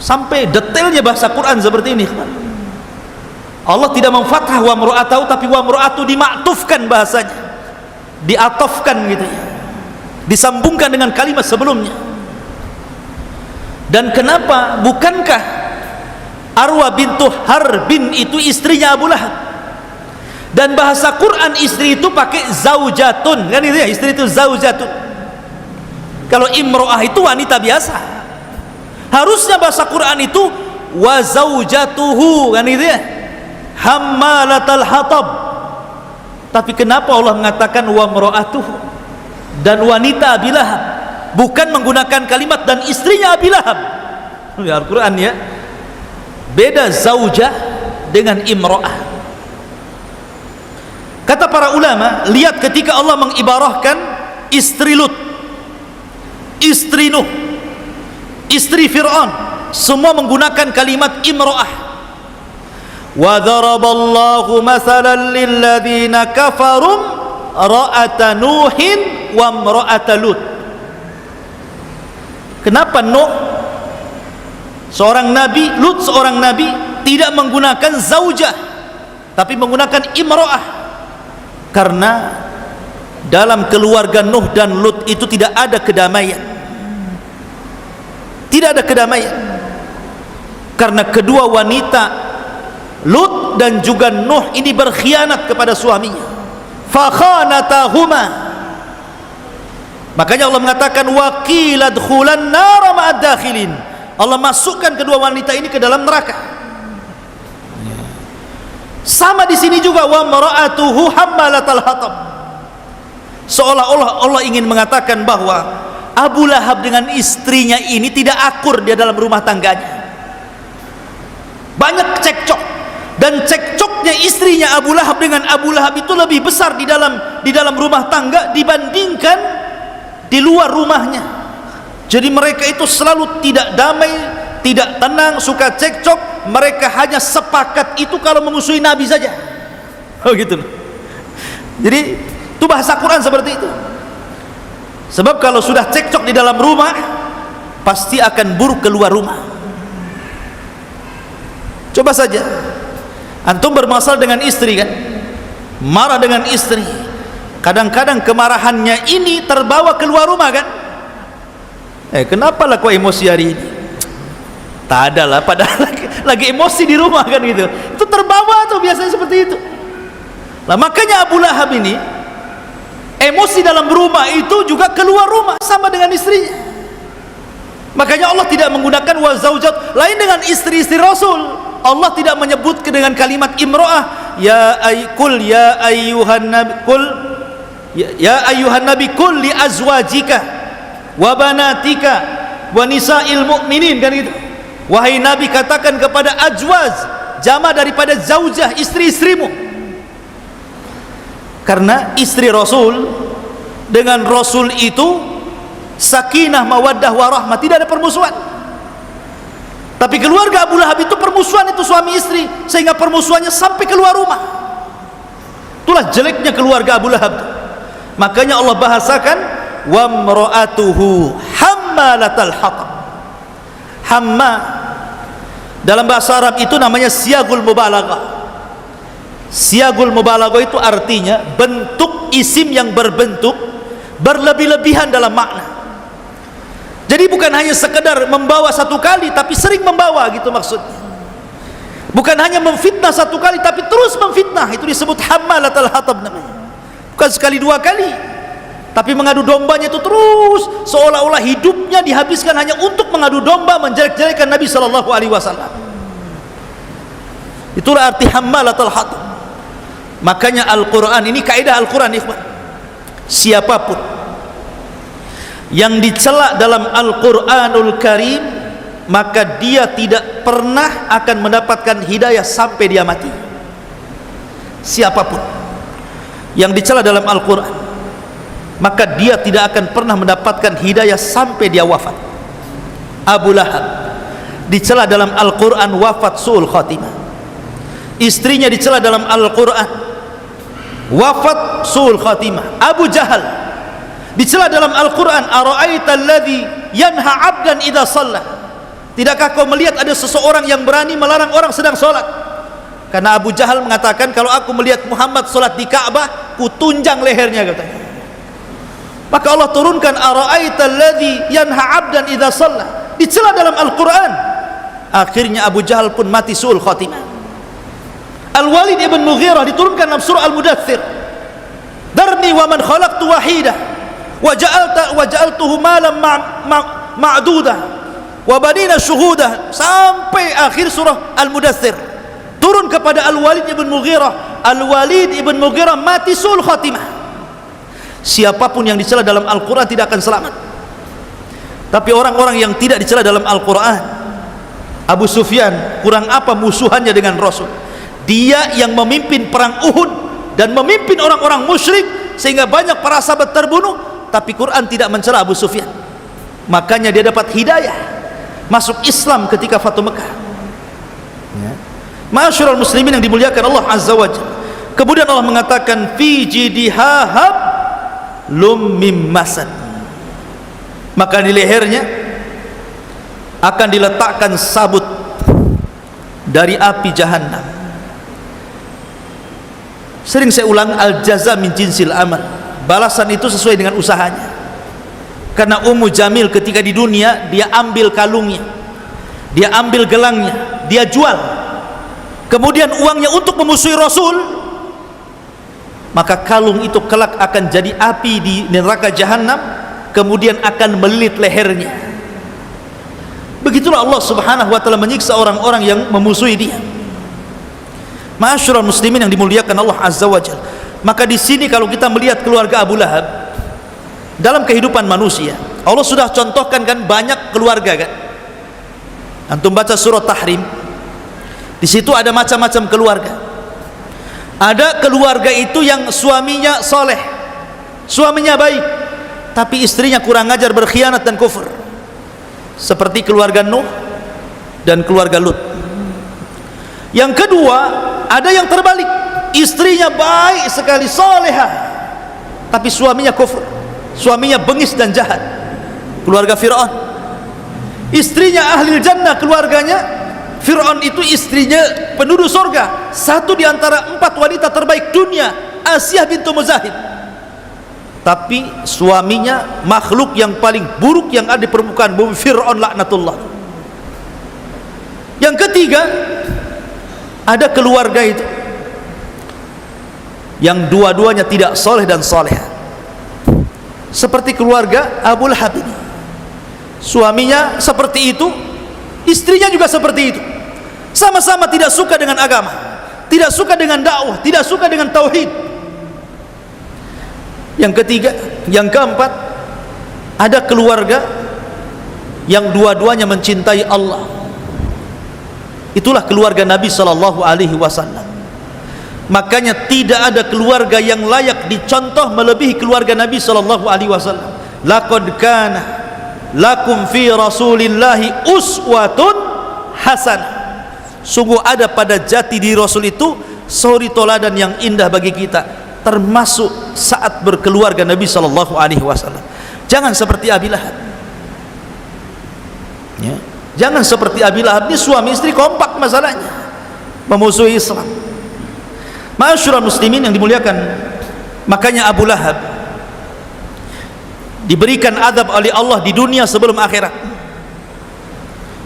Sampai detailnya bahasa Quran seperti ini. Allah tidak memfathah wa mru'atahu, tapi wa mru'atu dimaktufkan bahasanya, diatofkan gitu ya, disambungkan dengan kalimat sebelumnya. Dan kenapa? Bukankah Arwa bintu Harbin itu istrinya Abu Lahab? Dan bahasa Quran istri itu pakai zaujatun, kan itu ya, istri itu zaujatun. Kalau imro'ah itu wanita biasa, harusnya bahasa Quran itu wa zaujatuhu, kan itu ya, hammalatal hatab. Tapi kenapa Allah mengatakan wa imro'atuhu dan wanita Abi Lahab, bukan menggunakan kalimat dan istrinya Abi Lahab? Ya, Al-Quran ya, beda zaujah dengan imro'ah. Kata para ulama, lihat ketika Allah mengibarahkan istri Lut, istri Nuh, istri Fir'aun, semua menggunakan kalimat imro'ah. Wa daraballahu mathalan lilladzina kafarum ra'ata Nuhin wa imra'ata Lut. Kenapa Nuh seorang nabi, Lut seorang nabi, tidak menggunakan zaujah tapi menggunakan imro'ah? Karena dalam keluarga Nuh dan Lut itu tidak ada kedamaian, tidak ada kedamaian, karena kedua wanita Lut dan juga Nuh ini berkhianat kepada suaminya. Fakhanatahuma, makanya Allah mengatakan waqila dkhulan nar ma'ad dakhilin, Allah masukkan kedua wanita ini ke dalam neraka. Sama di sini juga wa mara'atuhu hammalatal hatab, seolah-olah Allah ingin mengatakan bahwa Abu Lahab dengan istrinya ini tidak akur dia dalam rumah tangganya, banyak cekcok, dan cekcoknya istrinya Abu Lahab dengan Abu Lahab itu lebih besar di dalam rumah tangga dibandingkan di luar rumahnya. Jadi mereka itu selalu tidak damai, tidak tenang, suka cekcok. Mereka hanya sepakat itu kalau memusuhi Nabi saja. Oh gitu. Jadi itu bahasa Quran seperti itu. Sebab kalau sudah cekcok di dalam rumah, pasti akan buruk keluar rumah. Coba saja antum bermasalah dengan istri kan, marah dengan istri, kadang-kadang kemarahannya ini terbawa keluar rumah kan. Kenapa lah kau emosi hari ini? Tak ada lah, padahal lagi emosi di rumah kan gitu. Itu terbawa tuh biasanya seperti itu. Nah makanya Abu Lahab ini emosi dalam rumah itu juga keluar rumah sama dengan istrinya. Makanya Allah tidak menggunakan wa zaujat lain dengan istri-istri Rasul. Allah tidak menyebut dengan kalimat imro'ah. Ya ayyuhan nabi kul li azwajika wa banatika wa nisa'il mu'minin, kan gitu. Wahai Nabi, katakan kepada ajwaz, jama daripada zaujah, istri-istrimu. Karena istri Rasul dengan Rasul itu sakinah, mawaddah, warahmah, tidak ada permusuhan. Tapi keluarga Abu Lahab itu permusuhan, itu suami istri, sehingga permusuhannya sampai keluar rumah. Itulah jeleknya keluarga Abu Lahab. Makanya Allah bahasakan wa mra'atuhu hammalatal hatab. Hamma dalam bahasa Arab itu namanya siyagul mubalaghah. Siyagul mubalaghah itu artinya bentuk isim yang berbentuk berlebih-lebihan dalam makna. Jadi bukan hanya sekedar membawa satu kali, tapi sering membawa, gitu maksudnya. Bukan hanya memfitnah satu kali, tapi terus memfitnah. Itu disebut hammalatul hatab namanya. Bukan sekali dua kali, tapi mengadu dombanya itu terus, seolah-olah hidupnya dihabiskan hanya untuk mengadu domba, menjelek-jelekan Nabi sallallahu alaihi wasallam. Itulah arti hammalatul hatab. Makanya Al-Quran ini, kaidah Al-Quran, ikhwan, siapapun yang dicela dalam Al-Quranul Karim, maka dia tidak pernah akan mendapatkan hidayah sampai dia mati. Siapapun yang dicela dalam Al-Quran, maka dia tidak akan pernah mendapatkan hidayah sampai dia wafat. Abu Lahab dicela dalam Al-Quran, wafat su'ul khatimah. Istrinya dicela dalam Al-Quran, wafat su'ul khatimah. Abu Jahal dicela dalam Al-Quran, ara'aita alladhi yanha 'abdan idza shalla. Tidakkah kau melihat ada seseorang yang berani melarang orang sedang sholat? Karena Abu Jahal mengatakan, kalau aku melihat Muhammad sholat di Ka'bah, ku tunjang lehernya, katanya. Maka Allah turunkan ara'aita alladhi yanha 'abdan idza shalla, dicela dalam Al-Quran. Akhirnya Abu Jahal pun mati su'ul khatimah. Al-Walid ibn Mughirah diturunkan dalam surah Al-Mudaththir, darni wa man khalaqtu wahida wa ja'altuhu malan ma'duda wa banina syuhuda, sampai akhir surah Al-Mudaththir. Turun kepada Al-Walid ibn Mughirah. Al-Walid ibn Mughirah mati su'ul khatimah. Siapapun yang dicela dalam Al-Quran tidak akan selamat. Tapi orang-orang yang tidak dicela dalam Al-Quran, Abu Sufyan, kurang apa musuhannya dengan Rasul? Dia yang memimpin perang Uhud dan memimpin orang-orang musyrik sehingga banyak para sahabat terbunuh, tapi Quran tidak mencela Abu Sufyan. Makanya dia dapat hidayah masuk Islam ketika Fatu Mekah. Ya. Ma'asyiral muslimin yang dimuliakan Allah Azza wa Jalla. Kemudian Allah mengatakan fi jidihahab lum mim masad. Maka di lehernya akan diletakkan sabut dari api Jahannam. Sering saya ulang, al-jaza min jinsil amal. Balasan itu sesuai dengan usahanya. Karena Ummu Jamil ketika di dunia, dia ambil kalungnya, dia ambil gelangnya, dia jual. Kemudian uangnya untuk memusuhi Rasul, maka kalung itu kelak akan jadi api di neraka Jahannam, kemudian akan melilit lehernya. Begitulah Allah Subhanahu wa taala menyiksa orang-orang yang memusuhi dia. Ma'asyiral muslimin yang dimuliakan Allah Azza wa Jalla. Maka di sini kalau kita melihat keluarga Abu Lahab dalam kehidupan manusia, Allah sudah contohkan kan banyak keluarga kan. Antum baca surah Tahrim, di situ ada macam-macam keluarga. Ada keluarga itu yang suaminya soleh, suaminya baik, tapi istrinya kurang ajar, berkhianat dan kufur, seperti keluarga Nuh dan keluarga Lut. Yang kedua, ada yang terbalik, istrinya baik sekali, solehah, tapi suaminya kufur, suaminya bengis dan jahat, keluarga Fir'aun. Istrinya ahli jannah, keluarganya Fir'aun itu istrinya penduduk surga, satu di antara 4 wanita terbaik dunia, Asyah bintu Muzahib. Tapi suaminya makhluk yang paling buruk yang ada di permukaan bumi, Fir'aun laknatullah. Yang ketiga, ada keluarga itu yang dua-duanya tidak soleh dan soleh, seperti keluarga Abu Lahab ini. Suaminya seperti itu, istrinya juga seperti itu, sama-sama tidak suka dengan agama, tidak suka dengan dakwah, tidak suka dengan tauhid. Yang ketiga, yang keempat, ada keluarga yang dua-duanya mencintai Allah. Itulah keluarga Nabi sallallahu alaihi wasallam. Makanya tidak ada keluarga yang layak dicontoh melebihi keluarga Nabi sallallahu alaihi wasallam. Laqad kana lakum fi Rasulillahi uswatun hasanah. Sungguh ada pada jati diri Rasul itu suri toladan yang indah bagi kita, termasuk saat berkeluarga Nabi sallallahu alaihi wasallam. Jangan seperti Abi Lahab. Ya. Jangan seperti Abi Lahab, ini suami istri kompak masalahnya, memusuhi Islam. Ma'asyiral muslimin yang dimuliakan Makanya Abu Lahab diberikan azab oleh Allah di dunia sebelum akhirat.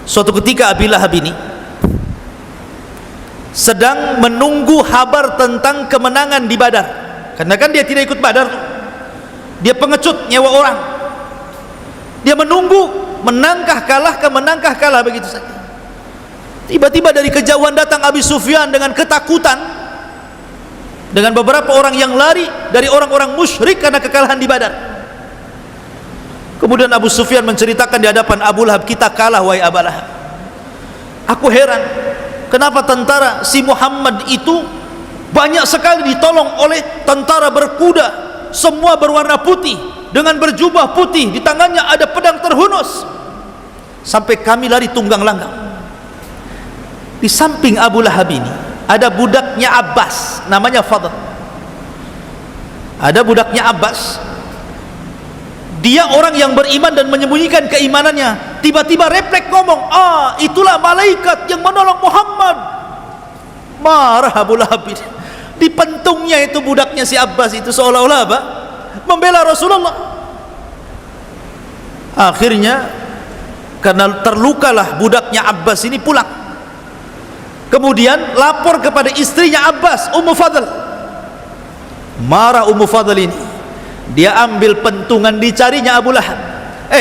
Suatu ketika Abu Lahab ini sedang menunggu kabar tentang kemenangan di Badar, karena kan dia tidak ikut Badar, dia pengecut, nyewa orang, dia menunggu menangkah kalah begitu saja. Tiba-tiba dari kejauhan datang Abi Sufyan dengan ketakutan, dengan beberapa orang yang lari dari orang-orang musyrik karena kekalahan di Badar. Kemudian Abu Sufyan menceritakan di hadapan Abu Lahab, kita kalah wahai Abu Lahab. Aku heran, kenapa tentara si Muhammad itu banyak sekali ditolong oleh tentara berkuda, semua berwarna putih, dengan berjubah putih, di tangannya ada pedang terhunus, sampai kami lari tunggang langgang. Di samping Abu Lahab ini ada budaknya Abbas, namanya Fadl. Ada budaknya Abbas, dia orang yang beriman dan menyembunyikan keimanannya. Tiba-tiba refleks ngomong, itulah malaikat yang menolong Muhammad. Marah Abu Lahab ini. Di pentungnya itu budaknya si Abbas itu, seolah-olah apa? Membela Rasulullah. Akhirnya karena terlukalah budaknya Abbas ini, pulang. Kemudian lapor kepada istrinya Abbas, Ummu Fadl. Marah Ummu Fadl ini, dia ambil pentungan, dicarinya Abu Lahab.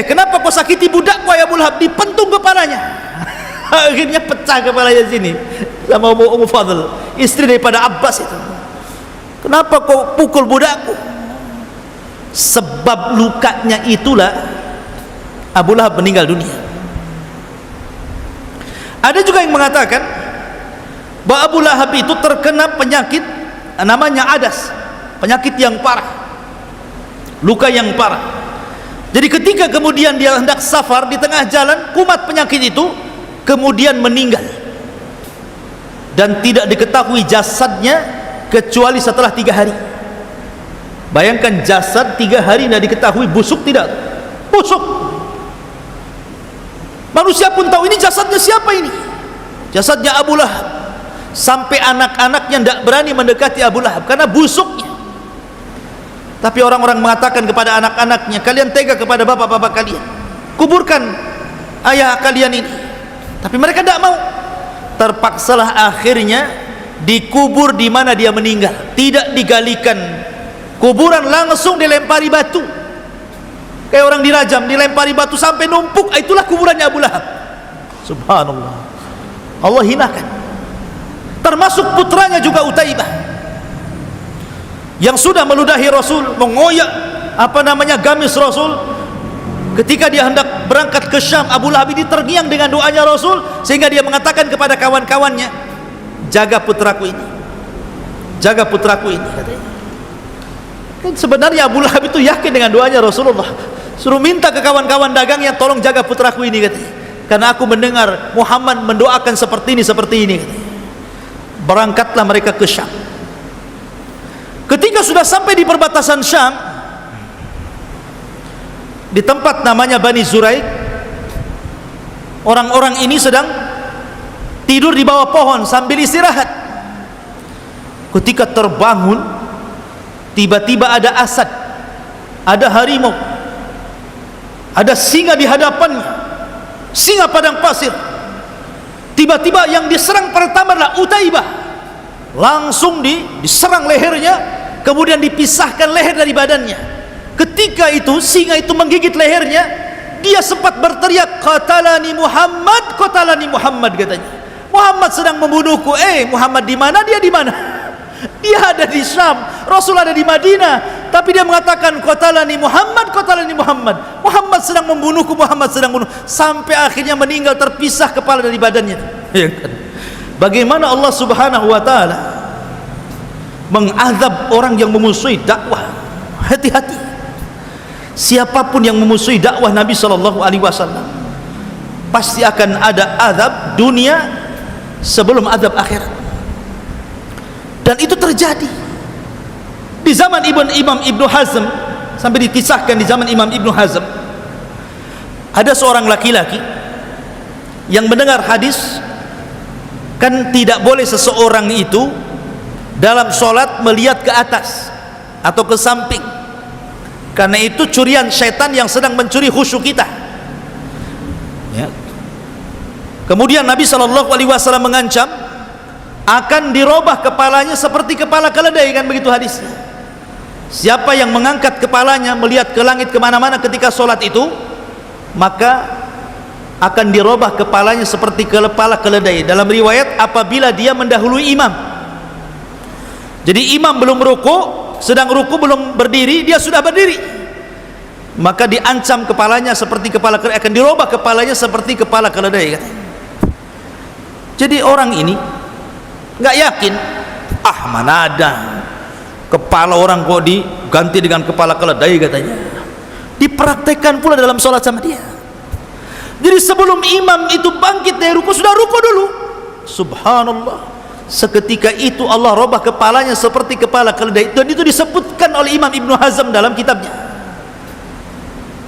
Kenapa kau sakiti budakku ya Abu Lahab? Dipentung kepalanya. Akhirnya pecah kepalanya sini sama Ummu Fadl, istri daripada Abbas itu. Kenapa kau pukul budakku? Sebab lukanya itulah Abu Lahab meninggal dunia. Ada juga yang mengatakan bahwa Abu Lahab itu terkena penyakit namanya adas, penyakit yang parah, luka yang parah. Jadi ketika kemudian dia hendak safar, di tengah jalan kumat penyakit itu, kemudian meninggal, dan tidak diketahui jasadnya kecuali setelah 3 hari. Bayangkan, jasad 3 hari tidak diketahui, busuk tidak? Busuk. Manusia pun tahu ini jasadnya siapa ini, jasadnya Abu Lahab. Sampai anak-anaknya tidak berani mendekati Abu Lahab karena busuknya. Tapi orang-orang mengatakan kepada anak-anaknya, kalian tega kepada bapak-bapak kalian, kuburkan ayah kalian ini. Tapi mereka tidak mau. Terpaksalah akhirnya dikubur di mana dia meninggal, tidak digalikan kuburan, langsung dilempari batu, kayak orang dirajam, dilempari batu sampai numpuk. Itulah kuburannya Abu Lahab. Subhanallah, Allah hinakan. Termasuk putranya juga Utaibah, yang sudah meludahi Rasul, mengoyak gamis Rasul. Ketika dia hendak berangkat ke Syam, Abu Lahab ini terngiang dengan doanya Rasul, sehingga dia mengatakan kepada kawan-kawannya, jaga putraku ini, jaga putraku ini, katanya. Kan sebenarnya Abu Lahab itu yakin dengan doanya Rasulullah, suruh minta ke kawan-kawan dagangnya, tolong jaga putraku ini, katanya, karena aku mendengar Muhammad mendoakan seperti ini, katanya. Berangkatlah mereka ke Syam. Ketika sudah sampai di perbatasan Syam, di tempat namanya Bani Zuraik, orang-orang ini sedang tidur di bawah pohon sambil istirahat. Ketika terbangun, tiba-tiba ada asad, ada harimau, ada singa di hadapannya, singa padang pasir. Tiba-tiba yang diserang pertama adalah Utaibah. Langsung diserang lehernya, kemudian dipisahkan leher dari badannya. Ketika itu singa itu menggigit lehernya, dia sempat berteriak, qatalani Muhammad, qatalani Muhammad, katanya. Muhammad sedang membunuhku. Muhammad di mana? Dia di mana? Dia ada di Syam, Rasul ada di Madinah, tapi dia mengatakan qatalani Muhammad, qatalani Muhammad. Muhammad sedang membunuhku, Muhammad sedang membunuh, sampai akhirnya meninggal, terpisah kepala dari badannya. Bagaimana Allah Subhanahu wa taala mengazab orang yang memusuhi dakwah. Hati-hati. Siapapun yang memusuhi dakwah Nabi sallallahu alaihi wasallam pasti akan ada azab dunia sebelum azab akhirat. Dan itu terjadi di zaman Imam Ibnu Hazm, sampai dikisahkan di zaman Imam Ibnu Hazm ada seorang laki-laki yang mendengar hadis, kan tidak boleh seseorang itu dalam sholat melihat ke atas, atau ke samping. Karena itu curian syaitan yang sedang mencuri khusyuk kita, ya. Kemudian Nabi SAW mengancam akan dirubah kepalanya seperti kepala keledai, kan begitu hadisnya. Siapa yang mengangkat kepalanya melihat ke langit kemana-mana ketika sholat itu, maka akan dirubah kepalanya seperti kepala keledai. Dalam riwayat, apabila dia mendahului imam. Jadi imam belum ruku, sedang ruku belum berdiri, dia sudah berdiri, maka diancam kepalanya seperti kepala keledai, akan dirubah kepalanya seperti kepala keledai, katanya. Jadi orang ini nggak yakin, mana ada kepala orang kok diganti dengan kepala keledai, katanya. Dipraktekkan pula dalam sholat sama dia. Jadi sebelum imam itu bangkit dari ruku, sudah ruku dulu. Subhanallah, seketika itu Allah robah kepalanya seperti kepala keledai. Dan itu disebutkan oleh Imam Ibnu Hazm dalam kitabnya.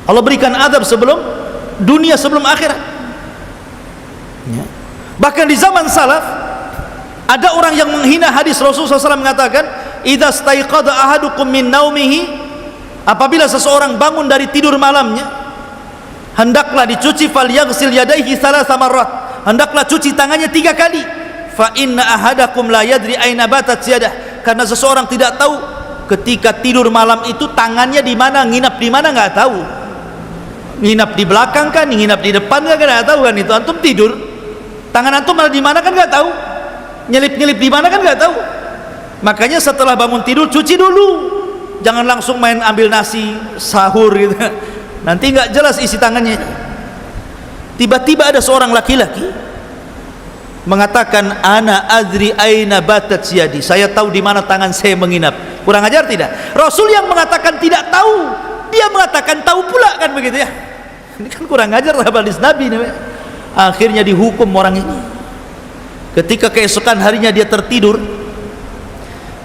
Allah berikan azab sebelum dunia, sebelum akhirat, ya. Bahkan di zaman salaf ada orang yang menghina hadis Rasulullah SAW mengatakan, idza staiqadha ahadukum min naumihi, apabila seseorang bangun dari tidur malamnya, hendaklah dicuci, falyaghsil yadayhi thalatha marrat, hendaklah cuci tangannya 3 kali. Fa inna ahadakum la yadri aina batat yadah, karena seseorang tidak tahu ketika tidur malam itu tangannya di mana, nginap di mana nggak tahu. Nginap di belakang kan, nginap di depan kan nggak tahu kan. Itu antum tidur, tangan antum malah di mana kan nggak tahu, nyelip-nyelip di mana kan nggak tahu. Makanya setelah bangun tidur cuci dulu, jangan langsung main ambil nasi sahur gitu, nanti nggak jelas isi tangannya. Tiba-tiba ada seorang laki-laki mengatakan, ana adri aina batat yadi, saya tahu di mana tangan saya menginap. Kurang ajar tidak? Rasul yang mengatakan tidak tahu, dia mengatakan tahu pula, kan begitu ya. Ini kan kurang ajar hadis Nabi nih. Akhirnya dihukum orang ini. Ketika keesokan harinya dia tertidur,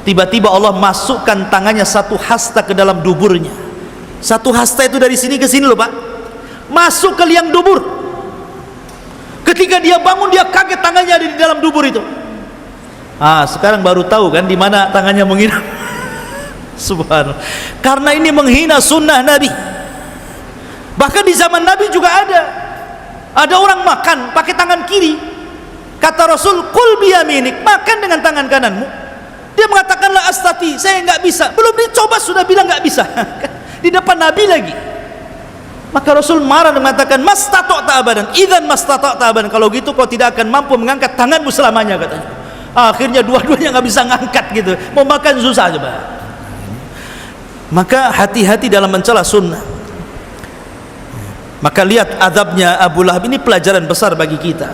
tiba-tiba Allah masukkan tangannya satu hasta ke dalam duburnya. Satu hasta itu dari sini ke sini loh Pak, masuk ke liang dubur. Ketika dia bangun, dia kaget tangannya ada di dalam dubur itu. Sekarang baru tahu kan di mana tangannya menginap. Subhanallah. Karena ini menghina sunnah Nabi. Bahkan di zaman Nabi juga ada orang makan pakai tangan kiri. Kata Rasul, kul biyaminik, makan dengan tangan kananmu. Dia mengatakan, la astati, saya nggak bisa. Belum dicoba sudah bilang nggak bisa. Di depan Nabi lagi. Maka Rasul marah dan mengatakan, mastata'ta abadan, idzan mastata'ta abadan, kalau gitu kau tidak akan mampu mengangkat tanganmu selamanya, katanya. Akhirnya dua-duanya nggak bisa ngangkat gitu, mau makan susah coba. Maka hati-hati dalam mencela sunnah. Maka lihat azabnya Abu Lahab, ini pelajaran besar bagi kita.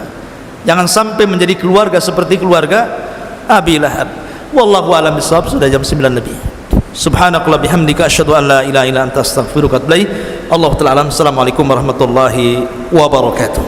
Jangan sampai menjadi keluarga seperti keluarga Abi Lahab. Wallahu a'lam bishawab. Sudah jam 9 lebih. Subhanakallah bihamdika asyhadu an la ilaha illa anta astaghfiruka wa atubu ilaik. Allahu ta'ala alam. Assalamualaikum warahmatullahi wabarakatuh.